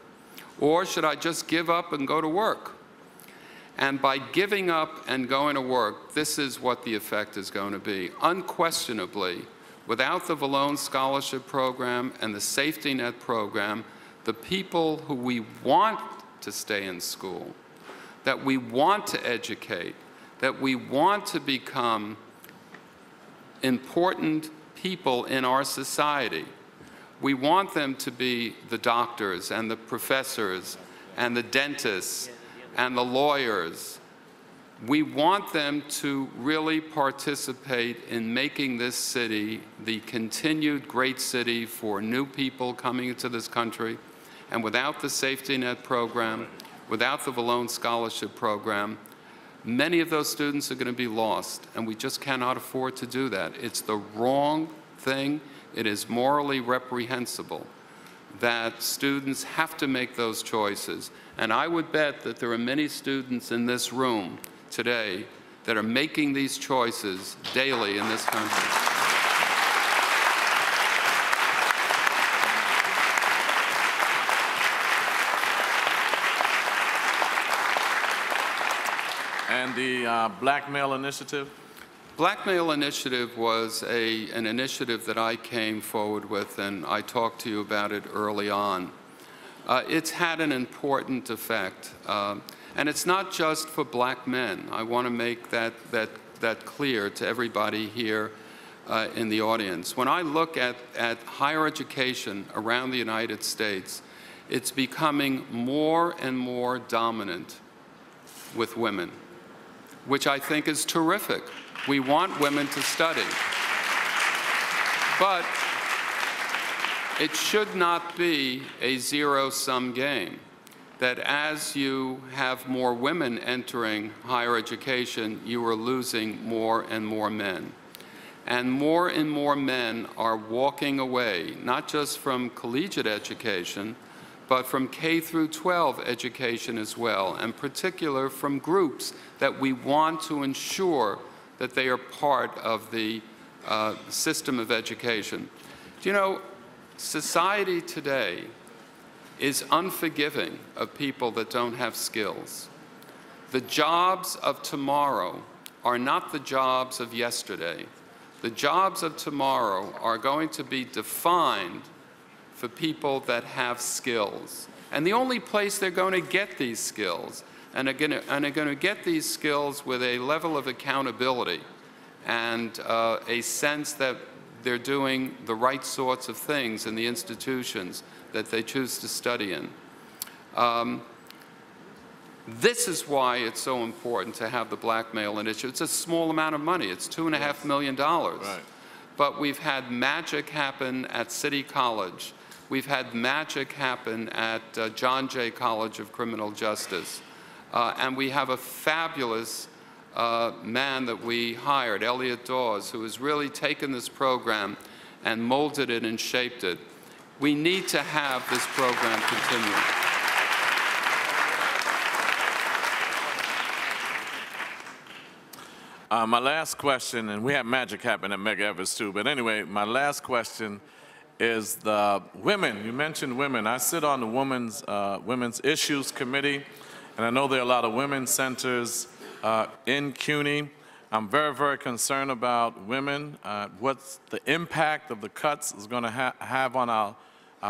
Or should I just give up and go to work? And by giving up and going to work, this is what the effect is going to be. Unquestionably, without the Vallone Scholarship Program and the Safety Net Program, the people who we want to stay in school, that we want to educate, that we want to become important people in our society. We want them to be the doctors and the professors and the dentists and the lawyers. We want them to really participate in making this city the continued great city for new people coming into this country. And without the Safety Net Program, without the Vallone Scholarship Program, many of those students are going to be lost, and we just cannot afford to do that. It's the wrong thing. It is morally reprehensible that students have to make those choices. And I would bet that there are many students in this room today that are making these choices daily in this country. And the Black Male Initiative? Black Male Initiative was an initiative that I came forward with, and I talked to you about it early on. It's had an important effect, and it's not just for black men. I want to make that clear to everybody here in the audience. When I look at higher education around the United States, it's becoming more and more dominant with women, which I think is terrific. We want women to study. But it should not be a zero-sum game, that as you have more women entering higher education, you are losing more and more men. And more men are walking away, not just from collegiate education, but from K through 12 education as well, and particular from groups that we want to ensure that they are part of the system of education. Do you know, society today is unforgiving of people that don't have skills. The jobs of tomorrow are not the jobs of yesterday. The jobs of tomorrow are going to be defined for people that have skills. And the only place they're going to get these skills, and are going to get these skills with a level of accountability and a sense that they're doing the right sorts of things in the institutions that they choose to study in. This is why it's so important to have the Black Male Initiative. It's a small amount of money. It's $2.5 million. Right. But we've had magic happen at City College. We've had magic happen at John Jay College of Criminal Justice. And we have a fabulous man that we hired, Elliot Dawes, who has really taken this program and molded it and shaped it. We need to have this program continue. My last question, and we have magic happen at Medgar Evers too, but anyway, my last question is the women. You mentioned women. I sit on the Women's Issues Committee, and I know there are a lot of women's centers in CUNY. I'm very, very concerned about women, what's the impact of the cuts is going to have on our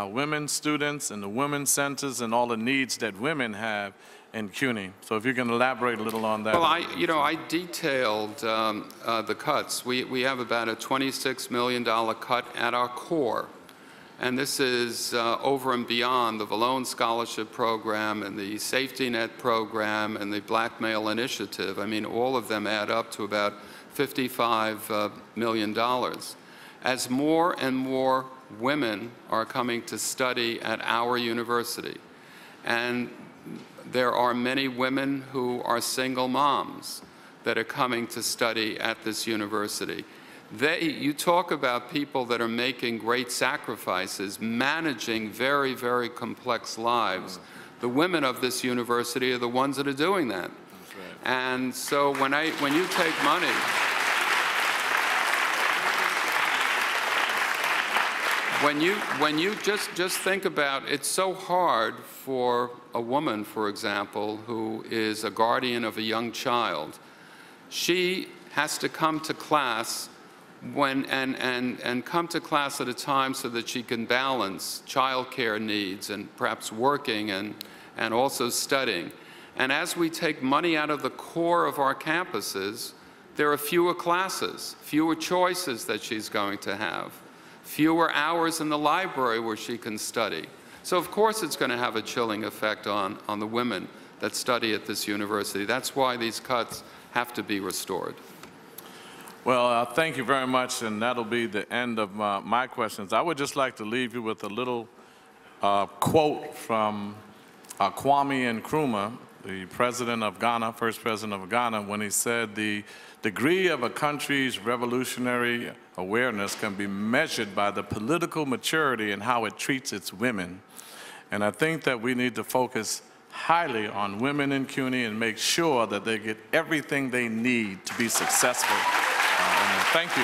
women students and the women's centers and all the needs that women have in CUNY. So if you can elaborate a little on that. Well, I detailed the cuts. We have about a $26 million cut at our core. And this is over and beyond the Vallone Scholarship Program and the Safety Net Program and the Black Male Initiative. I mean, all of them add up to about $55 million. As more and more women are coming to study at our university, and there are many women who are single moms that are coming to study at this university. You talk about people that are making great sacrifices, managing very, very complex lives. The women of this university are the ones that are doing that. That's right. And so when you take money, when you just think about, it's so hard for a woman, for example, who is a guardian of a young child. She has to come to class and come to class at a time so that she can balance childcare needs and perhaps working and also studying. And as we take money out of the core of our campuses, there are fewer classes, fewer choices that she's going to have, fewer hours in the library where she can study. So of course it's going to have a chilling effect on the women that study at this university. That's why these cuts have to be restored. Well, thank you very much, and that'll be the end of my questions. I would just like to leave you with a little quote from Kwame Nkrumah, the president of Ghana, first president of Ghana, when he said, "The degree of a country's revolutionary awareness can be measured by the political maturity and how it treats its women." And I think that we need to focus highly on women in CUNY and make sure that they get everything they need to be successful. Thank you.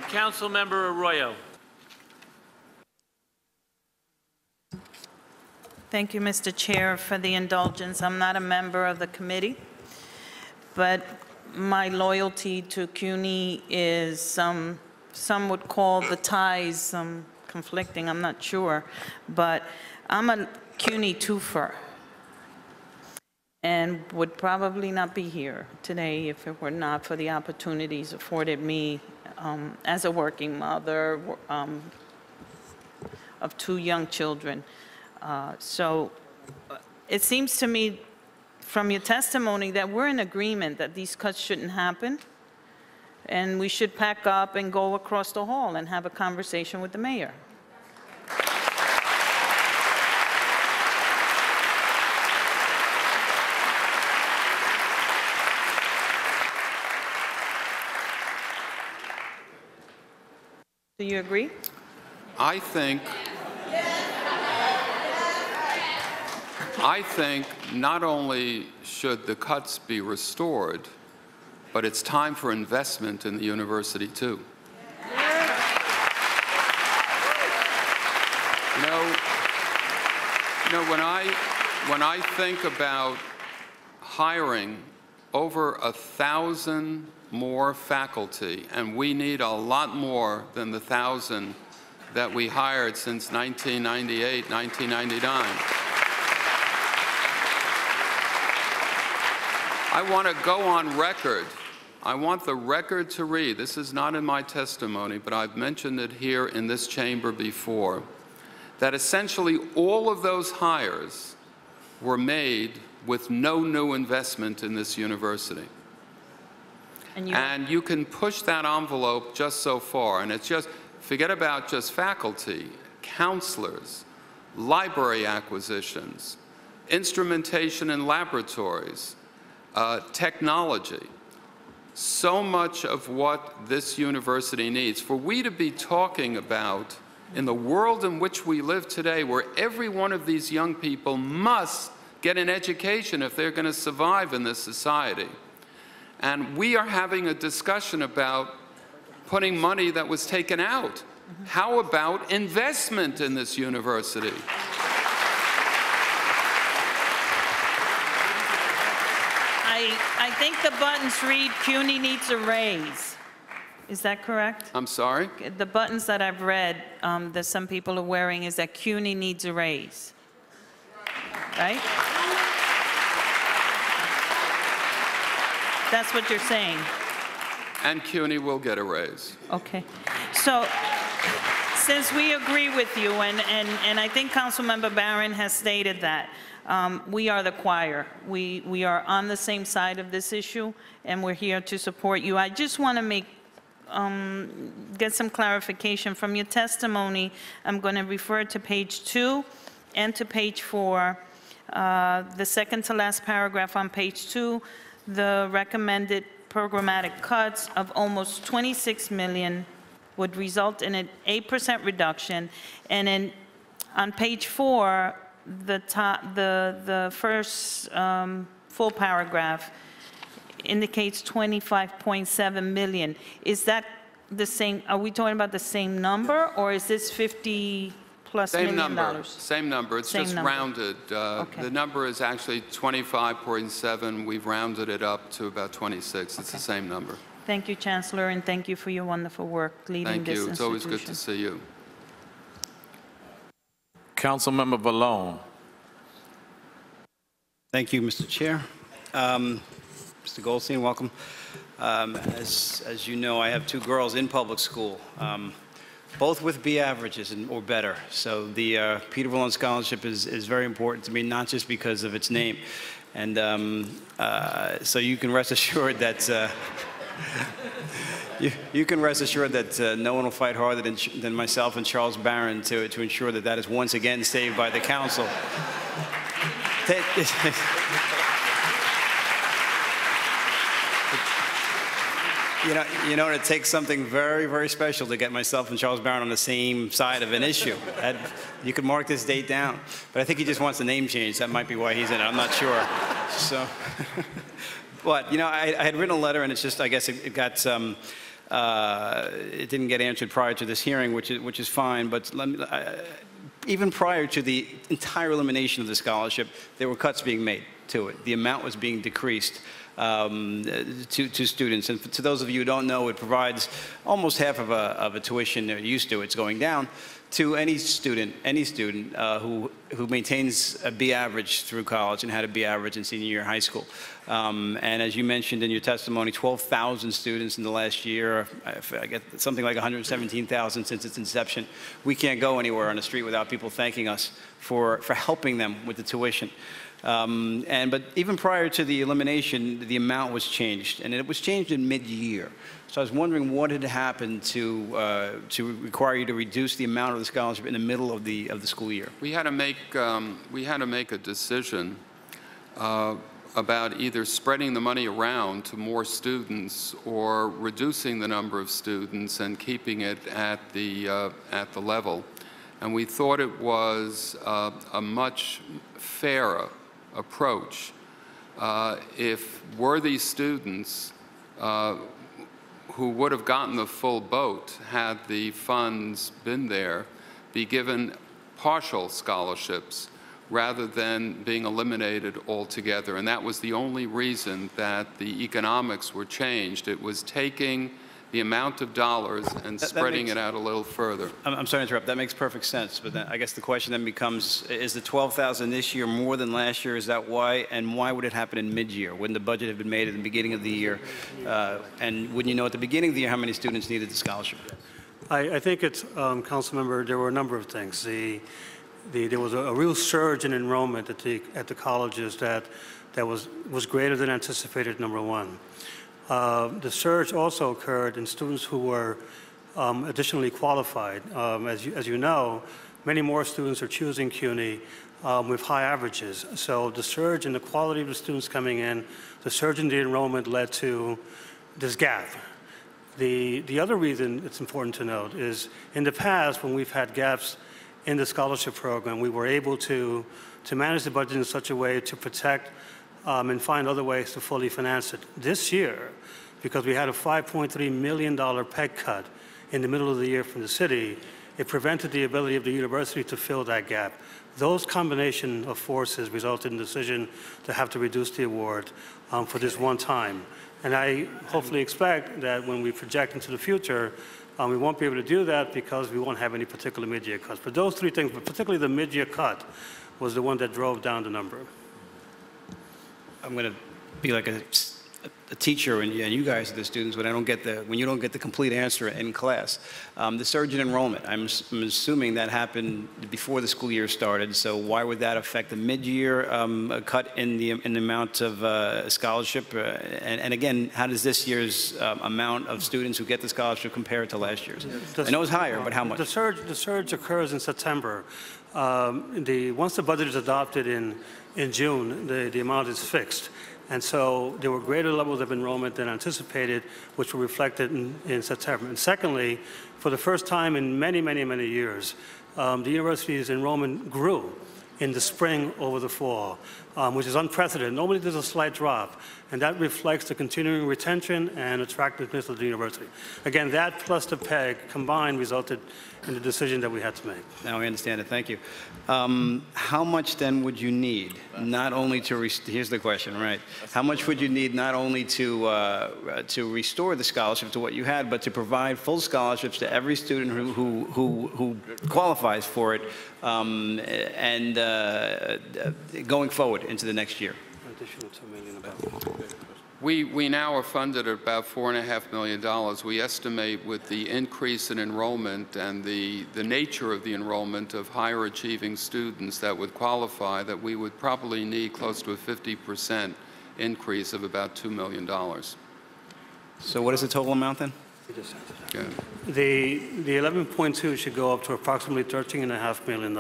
Councilmember Arroyo. Thank you, Mr. Chair, for the indulgence. I'm not a member of the committee, but my loyalty to CUNY is, some would call the ties conflicting, I'm not sure, but I'm a CUNY twofer and would probably not be here today if it were not for the opportunities afforded me as a working mother of 2 young children. So it seems to me from your testimony that we're in agreement that these cuts shouldn't happen, and we should pack up and go across the hall and have a conversation with the mayor. Do you agree? I think not only should the cuts be restored, but it's time for investment in the university too. You know, when I think about hiring over 1,000 more faculty, and we need a lot more than the 1,000 that we hired since 1998, 1999. I want to go on record. I want the record to read, this is not in my testimony, but I've mentioned it here in this chamber before, that essentially all of those hires were made with no new investment in this university. And you can push that envelope just so far, and it's just, forget about just faculty, counselors, library acquisitions, instrumentation and laboratories, technology. So much of what this university needs. For we to be talking about, in the world in which we live today, where every one of these young people must get an education if they're going to survive in this society. And we are having a discussion about putting money that was taken out. How about investment in this university? I think the buttons read CUNY needs a raise. Is that correct? I'm sorry? The buttons that I've read that some people are wearing is that CUNY needs a raise, right? That's what you're saying. And CUNY will get a raise. Okay. So since we agree with you, and I think Councilmember Barron has stated that, we are the choir. We are on the same side of this issue, and we're here to support you. I just want to get some clarification from your testimony. I'm going to refer to page 2 and to page 4. The second to last paragraph on page 2, the recommended programmatic cuts of almost 26 million would result in an 8% reduction. And then on page 4, the first full paragraph indicates 25.7 million. Is that the same? Are we talking about the same number, or is this 50+ million dollars? Same number. It's Same just number. rounded. Okay. The number is actually 25.7. We've rounded it up to about 26. It's the same number. Thank you, Chancellor, and thank you for your wonderful work leading Thank this you. It's always institution. good to see you. Councilmember Vallone. Thank you, Mr. Chair. Mr. Goldstein, welcome. As you know, I have 2 girls in public school, both with B averages or better. So the Peter Vallone Scholarship is very important to me, not just because of its name. And so you can rest assured that you can rest assured that no one will fight harder than myself and Charles Barron to ensure that that is once again saved by the council. You know, it takes something very, very special to get myself and Charles Barron on the same side of an issue. You could mark this date down. But I think he just wants the name change. That might be why he's in it. I'm not sure. So, but, you know, I had written a letter, and it's just, I guess it got it didn't get answered prior to this hearing, which is fine. But even prior to the entire elimination of the scholarship, there were cuts being made to it. The amount was being decreased to students. And to those of you who don't know, it provides almost half of a tuition they're used to. It's going down to any student who maintains a B average through college and had a B average in senior year of high school. And as you mentioned in your testimony, 12,000 students in the last year. I get something like 117,000 since its inception. We can't go anywhere on the street without people thanking us for helping them with the tuition. But even prior to the elimination, the amount was changed, and it was changed in mid-year. So I was wondering what had happened to require you to reduce the amount of the scholarship in the middle of the school year. We had to make a decision about either spreading the money around to more students or reducing the number of students and keeping it at the level. And we thought it was a much fairer approach if worthy students who would have gotten the full boat had the funds been there be given partial scholarships rather than being eliminated altogether. And that was the only reason that the economics were changed. It was taking the amount of dollars and spreading it out a little further. I'm sorry to interrupt. That makes perfect sense. But then I guess the question then becomes, is the $12,000 this year more than last year? Is that why? And why would it happen in mid-year? Wouldn't the budget have been made at the beginning of the year? And wouldn't you know at the beginning of the year how many students needed the scholarship? I think it's, Councilmember, there were a number of things. There was a real surge in enrollment at the colleges that was greater than anticipated, number one. The surge also occurred in students who were additionally qualified. As you know, many more students are choosing CUNY with high averages. So the surge in the quality of the students coming in, the surge in the enrollment led to this gap. The other reason it's important to note is in the past, when we've had gaps in the scholarship program, we were able to manage the budget in such a way to protect and find other ways to fully finance it. This year, because we had a $5.3 million PEG cut in the middle of the year from the city, it prevented the ability of the university to fill that gap. Those combination of forces resulted in the decision to have to reduce the award for this one time. And I hopefully expect that when we project into the future, we won't be able to do that because we won't have any particular mid-year cuts. But those three things, but particularly the mid-year cut, was the one that drove down the number. I'm going to be like a teacher, and you guys are the students, when you don't get the complete answer in class. The surge in enrollment, I'm assuming that happened before the school year started, so why would that affect the mid-year cut in the amount of scholarship? And again, how does this year's amount of students who get the scholarship compare to last year's? I know it's higher, but how much? The surge occurs in September. Once the budget is adopted in June, the amount is fixed. And so there were greater levels of enrollment than anticipated, which were reflected in September. And secondly, for the first time in many, many, many years, the university's enrollment grew in the spring over the fall, which is unprecedented. Normally there's a slight drop, and that reflects the continuing retention and attractiveness of the university. Again, that plus the PEG combined resulted in the decision that we had to make. Now I understand it. Thank you. How much then would you need, not only to, here's the question, right? How much would you need not only to restore the scholarship to what you had, but to provide full scholarships to every student who qualifies for it, and going forward into the next year? Additional $2 million about. We now are funded at about $4.5 million. We estimate with the increase in enrollment and the nature of the enrollment of higher achieving students that would qualify, that we would probably need close to a 50% increase of about $2 million. So what is the total amount then? Yeah. The 11.2 should go up to approximately $13.5 million.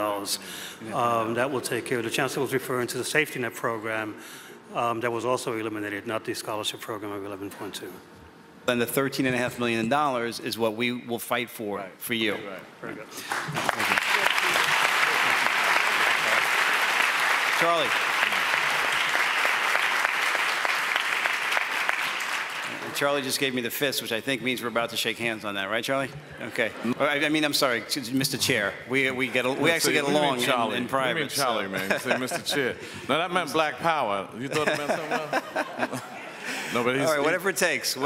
That will take care of the chancellor was referring to the safety net program that was also eliminated, not the scholarship program of 11.2. And the $13.5 million is what we will fight for you. Right. Very good. Charlie. Charlie just gave me the fist, which I think means we're about to shake hands on that, right, Charlie? Okay. I mean, I'm sorry, Mr. Chair. We actually get along in private. You mean Charlie, man. You say Mr. Chair. No, that meant Black Power. You thought it meant something else? No, but all right, whatever it takes,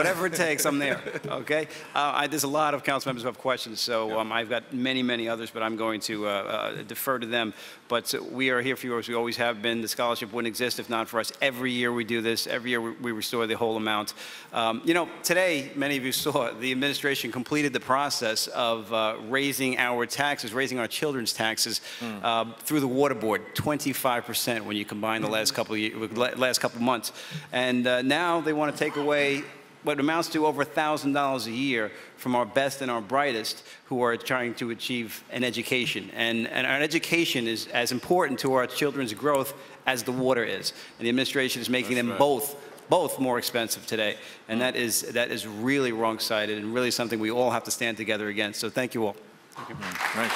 I'm there, okay? There's a lot of council members who have questions, so I've got many, many others, but I'm going to defer to them. But we are here for you as we always have been. The scholarship wouldn't exist if not for us. Every year we do this. Every year we restore the whole amount. You know, today, many of you saw, the administration completed the process of raising our taxes, raising our children's taxes through the water board, 25% when you combine the last couple months. And now they want to take away what amounts to over $1,000 a year from our best and our brightest who are trying to achieve an education. And our education is as important to our children's growth as the water is. And the administration is making them both more expensive today. And that is really wrong-sided and really something we all have to stand together against. So thank you all. Thank you. Thank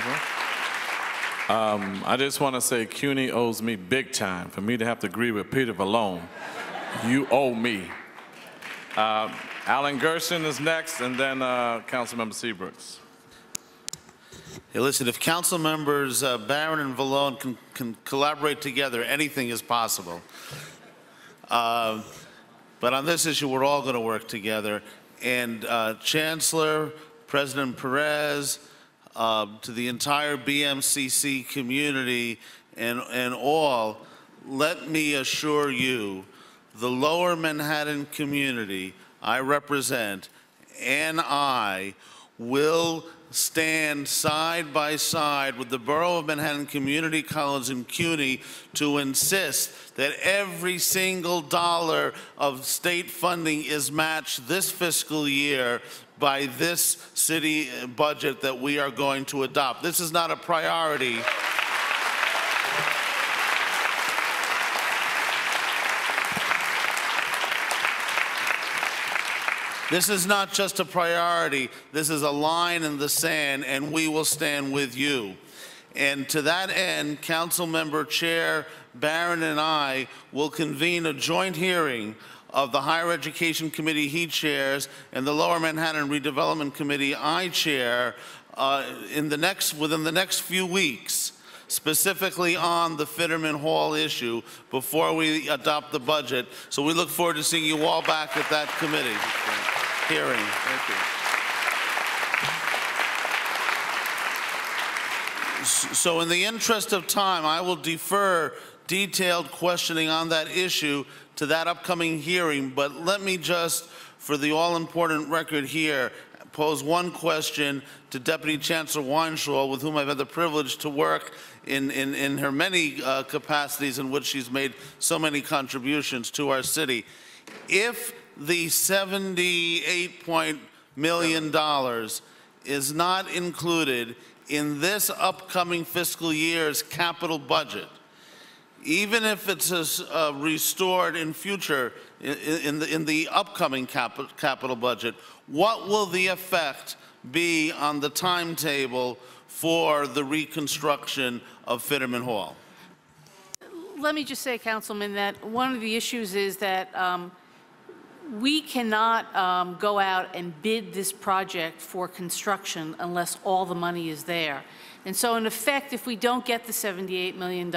you. I just want to say CUNY owes me big time. For me to have to agree with Peter Vallone, you owe me. Alan Gershon is next, and then Councilmember Seabrooks. Hey, listen, if council members Barron and Vallone can collaborate together, anything is possible. But on this issue, we're all going to work together. And Chancellor, President Perez, to the entire BMCC community and all, let me assure you, the Lower Manhattan community I represent and I will stand side by side with the Borough of Manhattan Community College and CUNY to insist that every single dollar of state funding is matched this fiscal year by this city budget that we are going to adopt. This is not a priority. This is not just a priority, this is a line in the sand, and we will stand with you. And to that end, Councilmember Chair Barron and I will convene a joint hearing of the Higher Education Committee he chairs and the Lower Manhattan Redevelopment Committee I chair within the next few weeks, specifically on the Fitterman Hall issue before we adopt the budget. So we look forward to seeing you all back at that committee hearing. Thank you. So in the interest of time, I will defer detailed questioning on that issue to that upcoming hearing, but let me just, for the all-important record here, pose one question to Deputy Chancellor Weinschall, with whom I've had the privilege to work in her many capacities in which she's made so many contributions to our city. If the $78 million is not included in this upcoming fiscal year's capital budget, even if it's restored in future, in the upcoming capital budget, what will the effect be on the timetable for the reconstruction of Fitterman Hall? Let me just say, Councilman, that one of the issues is that we cannot go out and bid this project for construction unless all the money is there. And so in effect, if we don't get the $78 million,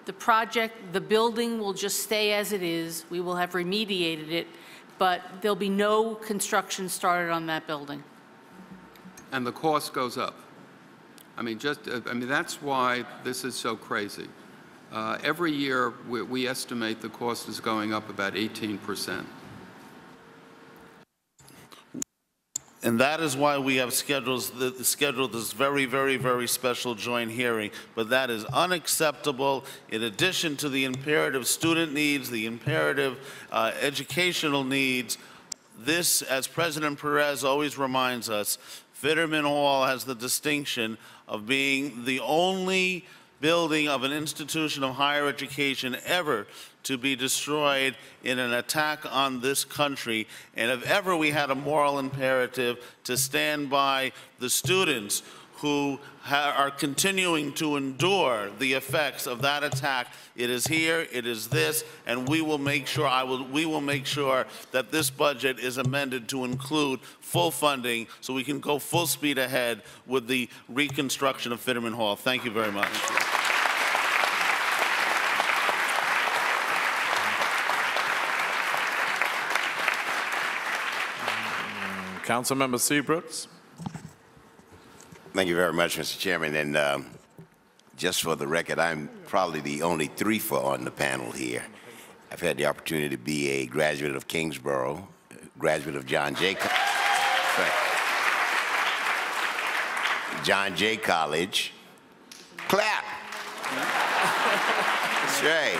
the project, the building will just stay as it is. We will have remediated it, but there'll be no construction started on that building. And the cost goes up. I mean, that's why this is so crazy. Every year, we estimate the cost is going up about 18%. And that is why we have scheduled this very, very, very special joint hearing. But that is unacceptable. In addition to the imperative student needs, the imperative educational needs, this, as President Perez always reminds us, Fitterman Hall has the distinction of being the only building of an institution of higher education ever to be destroyed in an attack on this country. And if ever we had a moral imperative to stand by the students who are continuing to endure the effects of that attack, it is here, it is this, and we will make sure, we will make sure that this budget is amended to include full funding so we can go full speed ahead with the reconstruction of Fitterman Hall. Thank you very much. Councilmember Seabrooks. Thank you very much, Mr. Chairman. And just for the record, I'm probably the only threefer on the panel here. I've had the opportunity to be a graduate of Kingsborough, graduate of John Jay College. Clap. That's right.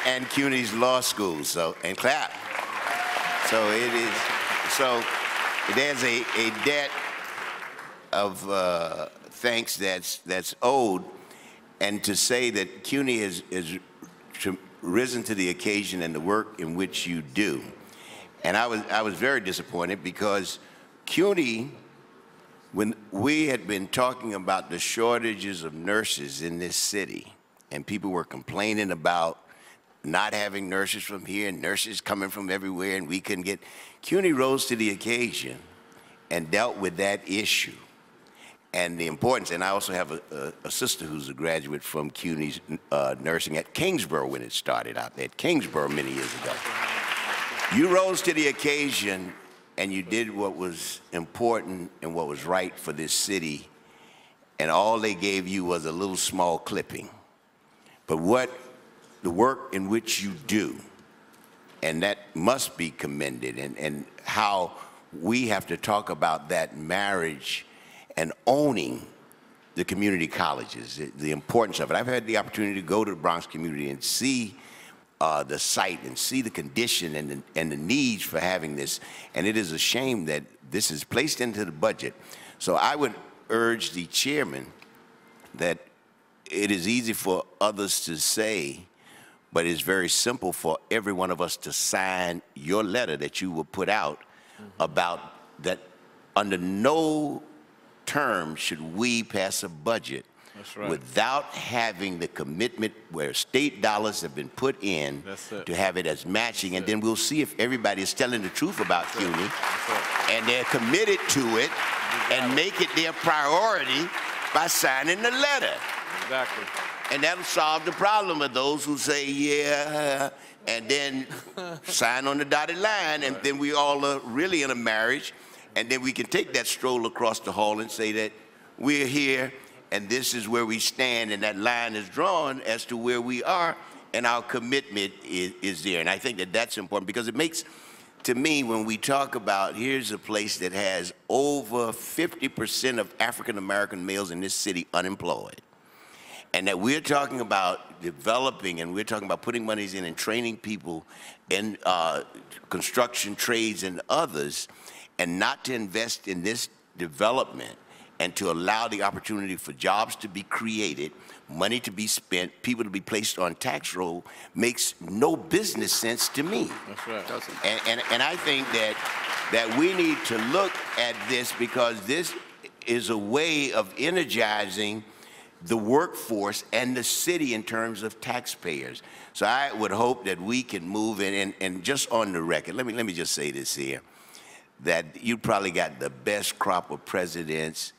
And CUNY's law school. So, and clap. So it is. So there's a debt of thanks that's owed, and to say that CUNY has risen to the occasion and the work in which you do. And I was very disappointed because CUNY, when we had been talking about the shortages of nurses in this city, and people were complaining about not having nurses from here and nurses coming from everywhere, and we couldn't get, CUNY rose to the occasion and dealt with that issue. and the importance. And I also have a sister who's a graduate from CUNY's nursing at Kingsborough when it started out at Kingsborough many years ago. You rose to the occasion and you did what was important and what was right for this city, and all they gave you was a little small clipping. But the work in which you do, and that must be commended, and how we have to talk about that marriage and owning the community colleges, the importance of it. I've had the opportunity to go to the Bronx community and see the site and see the condition and the needs for having this. And it is a shame that this is placed into the budget. So I would urge the chairman that it is easy for others to say, but it's very simple for every one of us to sign your letter that you will put out about that under no term should we pass a budget without having the commitment where state dollars have been put in to have it as matching. And then we'll see if everybody is telling the truth about CUNY and they're committed to it and make it their priority by signing the letter. Exactly. And that'll solve the problem of those who say, yeah, and then sign on the dotted line, and then we all are really in a marriage, and then we can take that stroll across the hall and say that we're here, and this is where we stand, and that line is drawn as to where we are, and our commitment is there. And I think that that's important, because it makes, to me, when we talk about, here's a place that has over 50% of African-American males in this city unemployed, and that we're talking about developing, and we're talking about putting monies in and training people in construction trades and others, and not to invest in this development and to allow the opportunity for jobs to be created, money to be spent, people to be placed on tax roll, makes no business sense to me. That's right. Doesn't. And I think that we need to look at this, because this is a way of energizing the workforce and the city in terms of taxpayers. So I would hope that we can move in, and just on the record, let me just say this here, that you probably got the best crop of presidents,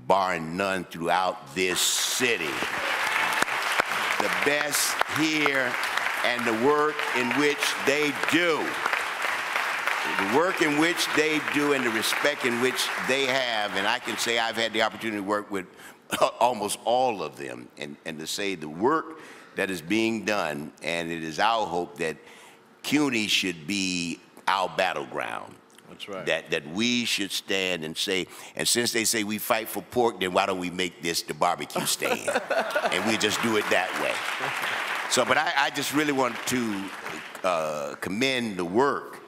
barring none, throughout this city. The best here, and the work in which they do. The work in which they do and the respect in which they have, and I can say I've had the opportunity to work with almost all of them, and to say the work that is being done, and it is our hope that CUNY should be our battleground. That's right. That we should stand and say, and since they say we fight for pork, then why don't we make this the barbecue stand? And we just do it that way. So, but I just really want to commend the work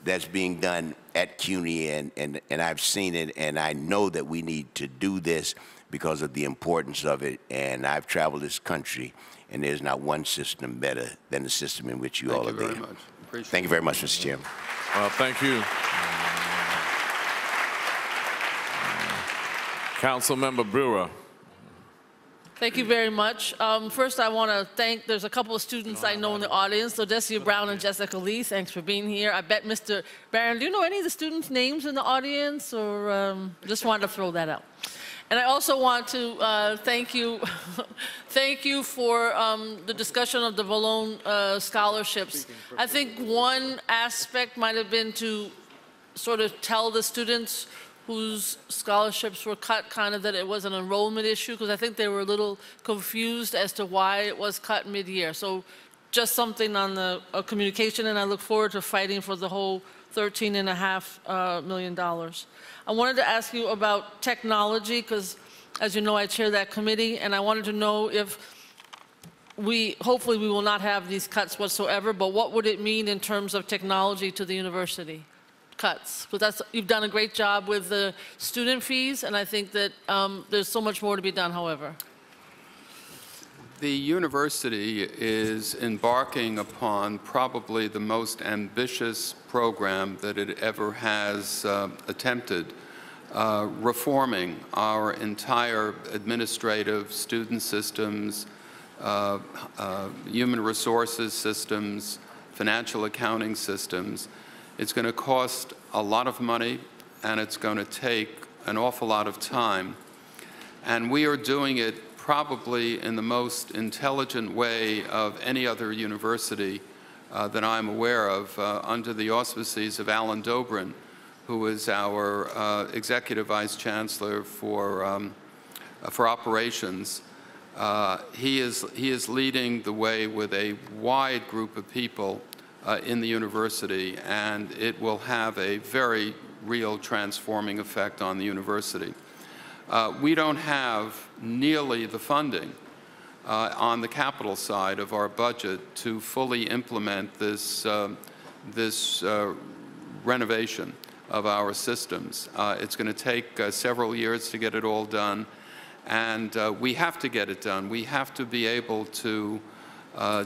that's being done at CUNY, and I've seen it, and I know that we need to do this because of the importance of it. And I've traveled this country, and there's not one system better than the system in which you all are there. Thank you very much. Appreciate Thank you very much, Mr. Chairman. Thank you. Councilmember Brewer. Thank you very much. First, I want to thank, there's a couple of students I know in the audience, so Odessia Brown and Jessica Lee, thanks for being here. I bet Mr. Barron, do you know any of the students' names in the audience, or just wanted to throw that out? And I also want to thank you, thank you for the discussion of the Valone scholarships. I think one aspect might have been to sort of tell the students whose scholarships were cut kind of that it was an enrollment issue, because I think they were a little confused as to why it was cut mid-year. So just something on the communication, and I look forward to fighting for the whole $13.5 million. I wanted to ask you about technology, because as you know, I chair that committee, and I wanted to know if hopefully we will not have these cuts whatsoever, but what would it mean in terms of technology to the university? Cuts, because you've done a great job with the student fees, and I think that there's so much more to be done, however. The university is embarking upon probably the most ambitious program that it ever has attempted, reforming our entire administrative, student systems, human resources systems, financial accounting systems. It's going to cost a lot of money, and it's going to take an awful lot of time. And we are doing it probably in the most intelligent way of any other university that I'm aware of, under the auspices of Alan Dobrin, who is our Executive Vice Chancellor for operations. He is leading the way with a wide group of people in the university, and it will have a very real transforming effect on the university. We don't have nearly the funding on the capital side of our budget to fully implement this renovation of our systems. It's going to take several years to get it all done, and we have to get it done. We have to be able to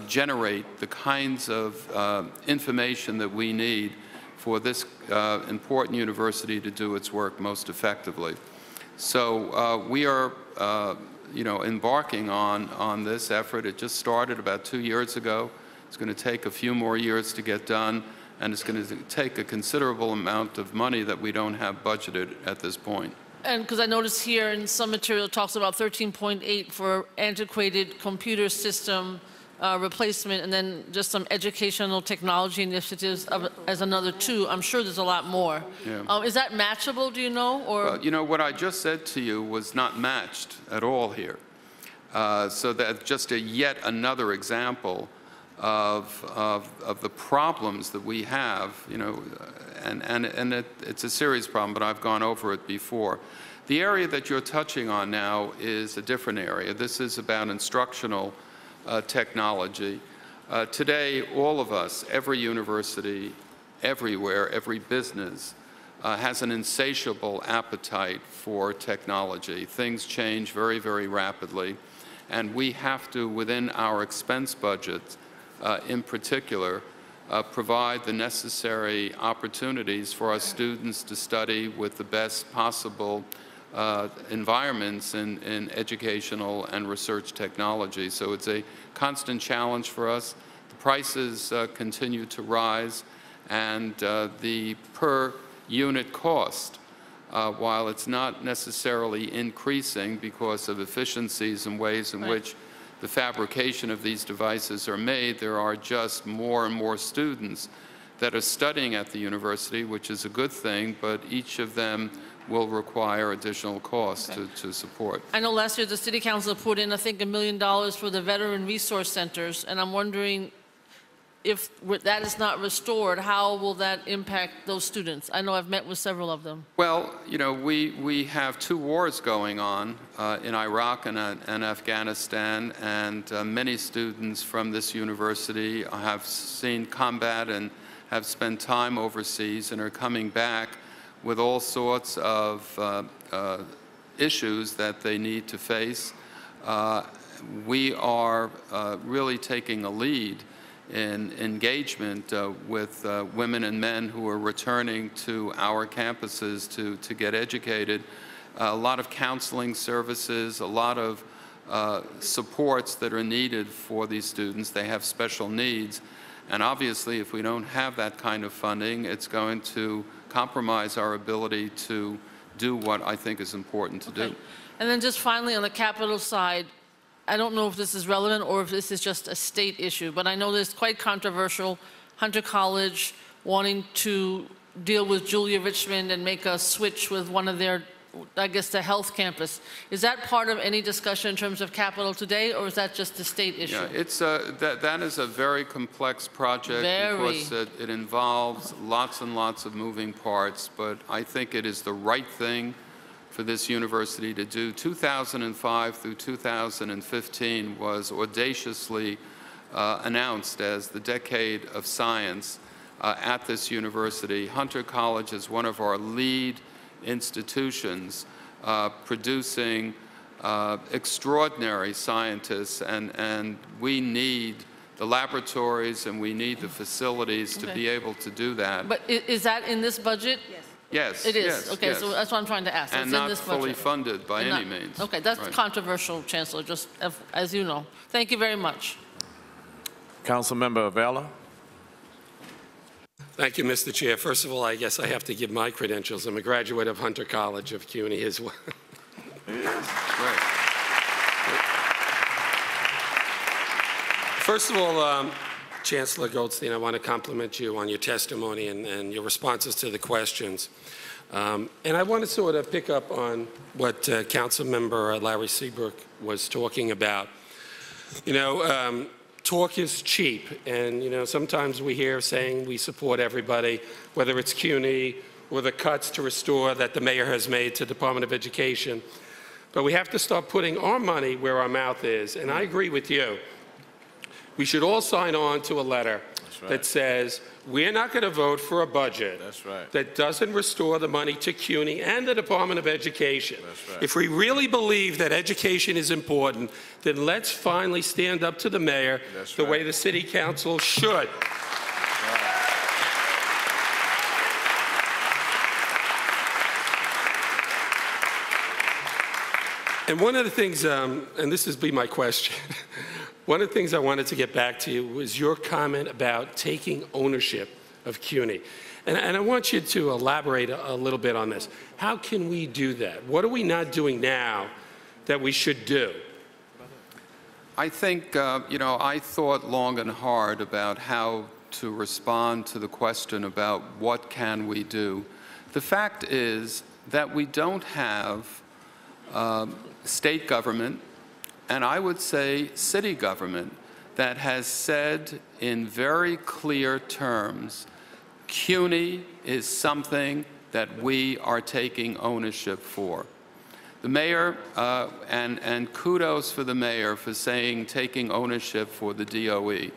generate the kinds of information that we need for this important university to do its work most effectively. So we are embarking on this effort. It just started about 2 years ago. It's going to take a few more years to get done, and it's going to take a considerable amount of money that we don't have budgeted at this point. And because I noticed here in some material it talks about 13.8 for antiquated computer system replacement, and then just some educational technology initiatives as another 2. I'm sure there's a lot more. Yeah. Is that matchable, do you know? Or You know, what I just said to you was not matched at all here. So that's just yet another example of the problems that we have, you know, and it's a serious problem, but I've gone over it before. The area that you're touching on now is a different area. This is about instructional technology. Today, all of us, every university, everywhere, every business, has an insatiable appetite for technology. Things change very, very rapidly, and we have to, within our expense budget, in particular, provide the necessary opportunities for our students to study with the best possible environments in educational and research technology. So it's a constant challenge for us. The prices continue to rise, and the per unit cost, while it's not necessarily increasing because of efficiencies and ways in which the fabrication of these devices are made, there are just more and more students that are studying at the university, which is a good thing, but each of them will require additional costs to support. I know last year the City Council put in, I think, $1 million for the Veteran Resource Centers, and I'm wondering if that is not restored, how will that impact those students? I know I've met with several of them. Well, you know, we have 2 wars going on in Iraq and Afghanistan, and many students from this university have seen combat and have spent time overseas and are coming back with all sorts of issues that they need to face. We are really taking a lead in engagement with women and men who are returning to our campuses to get educated. A lot of counseling services, a lot of supports that are needed for these students. They have special needs. And obviously, if we don't have that kind of funding, it's going to compromise our ability to do what I think is important to do. And then just finally on the capital side, I don't know if this is relevant or if this is just a state issue, but I know this is quite controversial. Hunter College wanting to deal with Julia Richmond and make a switch with one of their, I guess, the health campus. Is that part of any discussion in terms of capital today, or is that just a state issue? Yeah, it's that is a very complex project because it involves lots and lots of moving parts, but I think it is the right thing for this university to do. 2005 through 2015 was audaciously announced as the decade of science at this university. Hunter College is one of our lead institutions producing extraordinary scientists, and we need the laboratories and we need the facilities to be able to do that. But is that in this budget? Yes. Yes. It is. Yes, okay, yes. so that's what I'm trying to ask. And it's not in this fully budget. funded by And any not- means. Okay, that's Right. controversial, Chancellor, just as you know. Thank you very much. Councilmember Avella. Thank you, Mr. Chair. First of all, I guess I have to give my credentials. I'm a graduate of Hunter College of CUNY as well. Great. First of all, Chancellor Goldstein, I want to compliment you on your testimony and your responses to the questions. And I want to sort of pick up on what Councilmember Larry Seabrook was talking about. You know, talk is cheap, and you know, sometimes we hear saying we support everybody, whether it's CUNY or the cuts to restore that the mayor has made to the Department of Education. But we have to start putting our money where our mouth is, and I agree with you. We should all sign on to a letter that says we're not going to vote for a budget that doesn't restore the money to CUNY and the Department of Education. If we really believe that education is important, then let's finally stand up to the mayor the way the city council should. And one of the things, and this is my question, one of the things I wanted to get back to you was your comment about taking ownership of CUNY. And I want you to elaborate a little bit on this. How can we do that? What are we not doing now that we should do? I think, you know, I thought long and hard about how to respond to the question about what can we do. The fact is that we don't have state government, and I would say city government, that has said in very clear terms, CUNY is something that we are taking ownership for. The mayor, and kudos for the mayor for saying taking ownership for the DOE.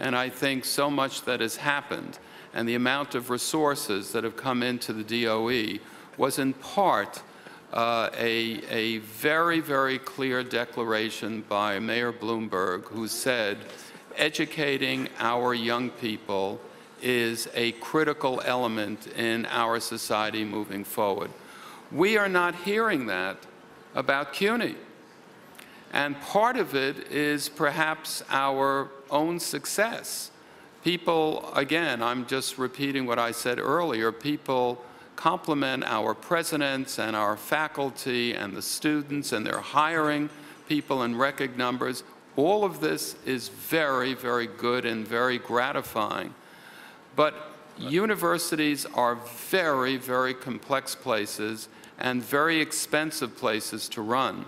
And I think so much that has happened and the amount of resources that have come into the DOE was in part a very, very clear declaration by Mayor Bloomberg, who said educating our young people is a critical element in our society moving forward. We are not hearing that about CUNY. And part of it is perhaps our own success. People, again, I'm just repeating what I said earlier, people compliment our presidents and our faculty and the students, and they're hiring people in record numbers. All of this is very, very good and very gratifying. But universities are very, very complex places and very expensive places to run.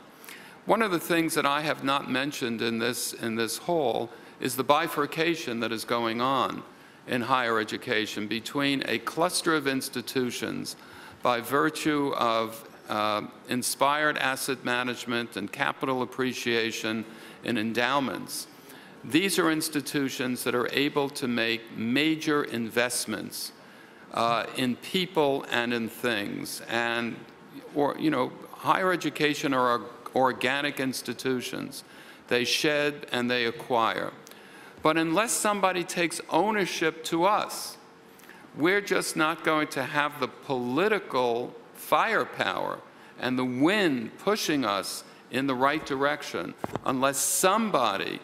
One of the things that I have not mentioned in this hall is the bifurcation that is going on in higher education between a cluster of institutions by virtue of inspired asset management and capital appreciation and endowments. These are institutions that are able to make major investments in people and in things. And, you know, higher education are organic institutions. They shed and they acquire. But unless somebody takes ownership to us, we're just not going to have the political firepower and the wind pushing us in the right direction unless somebody,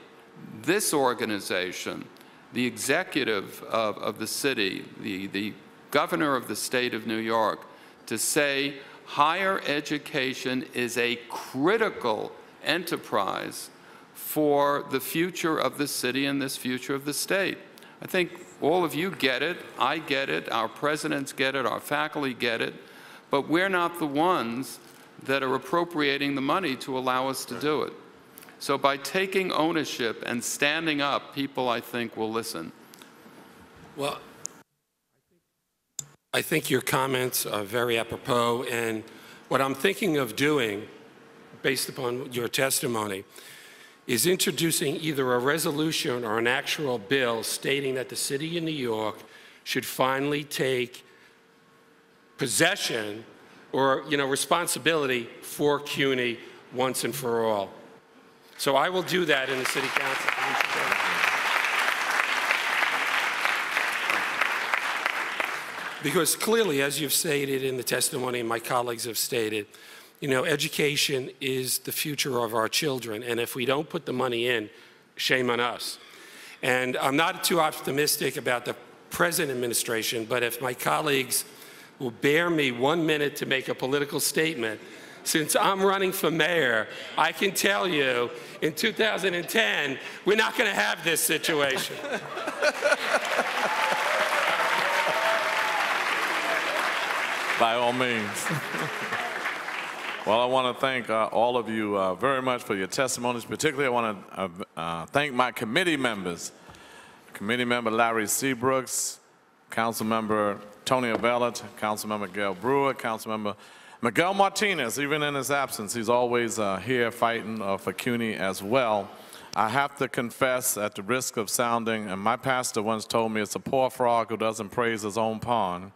this organization, the executive of the city, the governor of the state of New York, to say higher education is a critical enterprise for the future of the city and this future of the state. I think all of you get it, I get it, our presidents get it, our faculty get it, but we're not the ones that are appropriating the money to allow us to do it. So by taking ownership and standing up, people, I think, will listen. Well, I think your comments are very apropos, and what I'm thinking of doing, based upon your testimony, is introducing either a resolution or an actual bill stating that the city of New York should finally take possession or, you know, responsibility for CUNY once and for all. So I will do that in the city council. Because clearly, as you've stated in the testimony and my colleagues have stated, you know, education is the future of our children, and if we don't put the money in, shame on us. And I'm not too optimistic about the present administration, but if my colleagues will bear me 1 minute to make a political statement since I'm running for mayor, I can tell you in 2010, we're not going to have this situation. By all means. Well, I want to thank all of you very much for your testimonies. Particularly, I want to thank my committee members. Committee member Larry Seabrooks, Council member Tony Avellet, Council member Gail Brewer, Council member Miguel Martinez. Even in his absence, he's always here fighting for CUNY as well. I have to confess, at the risk of sounding, and my pastor once told me it's a poor frog who doesn't praise his own pond.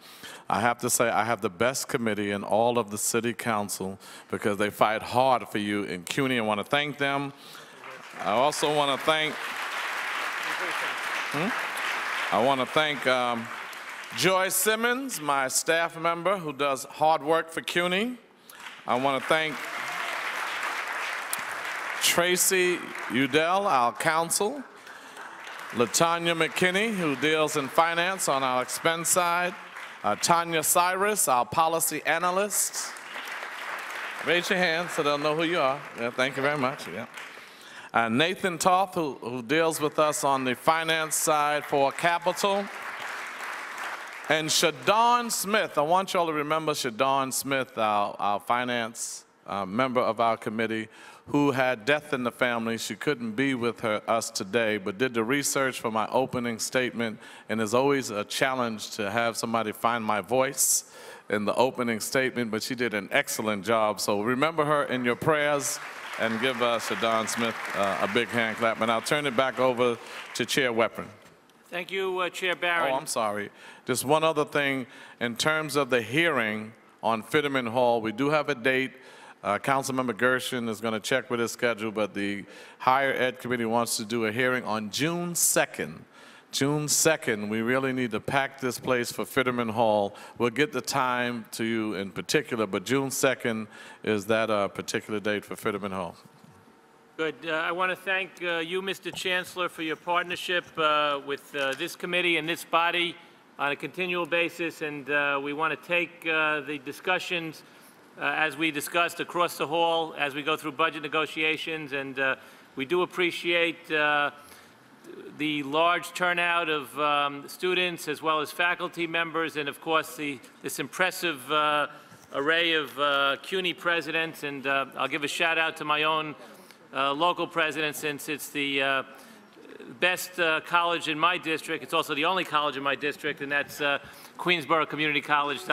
I have to say I have the best committee in all of the city council because they fight hard for you in CUNY. I want to thank them. I also want to thank Joy Simmons, my staff member who does hard work for CUNY. I want to thank Tracy Udell, our counsel, LaTanya McKinney, who deals in finance on our expense side, Tanya Cyrus, our policy analyst. Raise your hand so they'll know who you are. Yeah, thank you very much. Yeah. Nathan Toth, who deals with us on the finance side for capital. And Shadon Smith. I want you all to remember Shadon Smith, our finance member of our committee, who had death in the family. She couldn't be with us today, but did the research for my opening statement, and it's always a challenge to have somebody find my voice in the opening statement, but she did an excellent job. So remember her in your prayers and give Shadon Smith a big hand clap. And I'll turn it back over to Chair Weapon. Thank you, Chair Barron. Oh, I'm sorry. Just one other thing. In terms of the hearing on Fitterman Hall, we do have a date. Councilmember Gershon is going to check with his schedule, but the Higher Ed Committee wants to do a hearing on June 2nd. June 2nd, we really need to pack this place for Fitterman Hall. We'll get the time to you in particular, but June 2nd is that particular date for Fitterman Hall. Good. I want to thank you, Mr. Chancellor, for your partnership with this committee and this body on a continual basis, and we want to take the discussions as we discussed across the hall as we go through budget negotiations, and we do appreciate the large turnout of students as well as faculty members, and of course this impressive array of CUNY presidents. And I'll give a shout out to my own local president, since it's the best college in my district. It's also the only college in my district, and that's Queensborough Community College.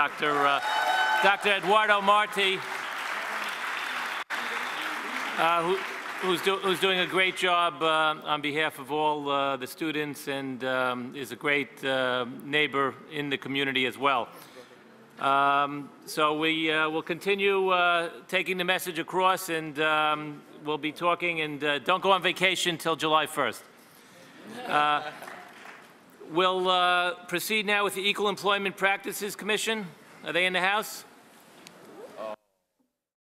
Dr. Eduardo Marti, who's doing a great job on behalf of all the students, and is a great neighbor in the community as well. So we will continue taking the message across, and we'll be talking, and don't go on vacation till July 1st. We'll proceed now with the Equal Employment Practices Commission. Are they in the House?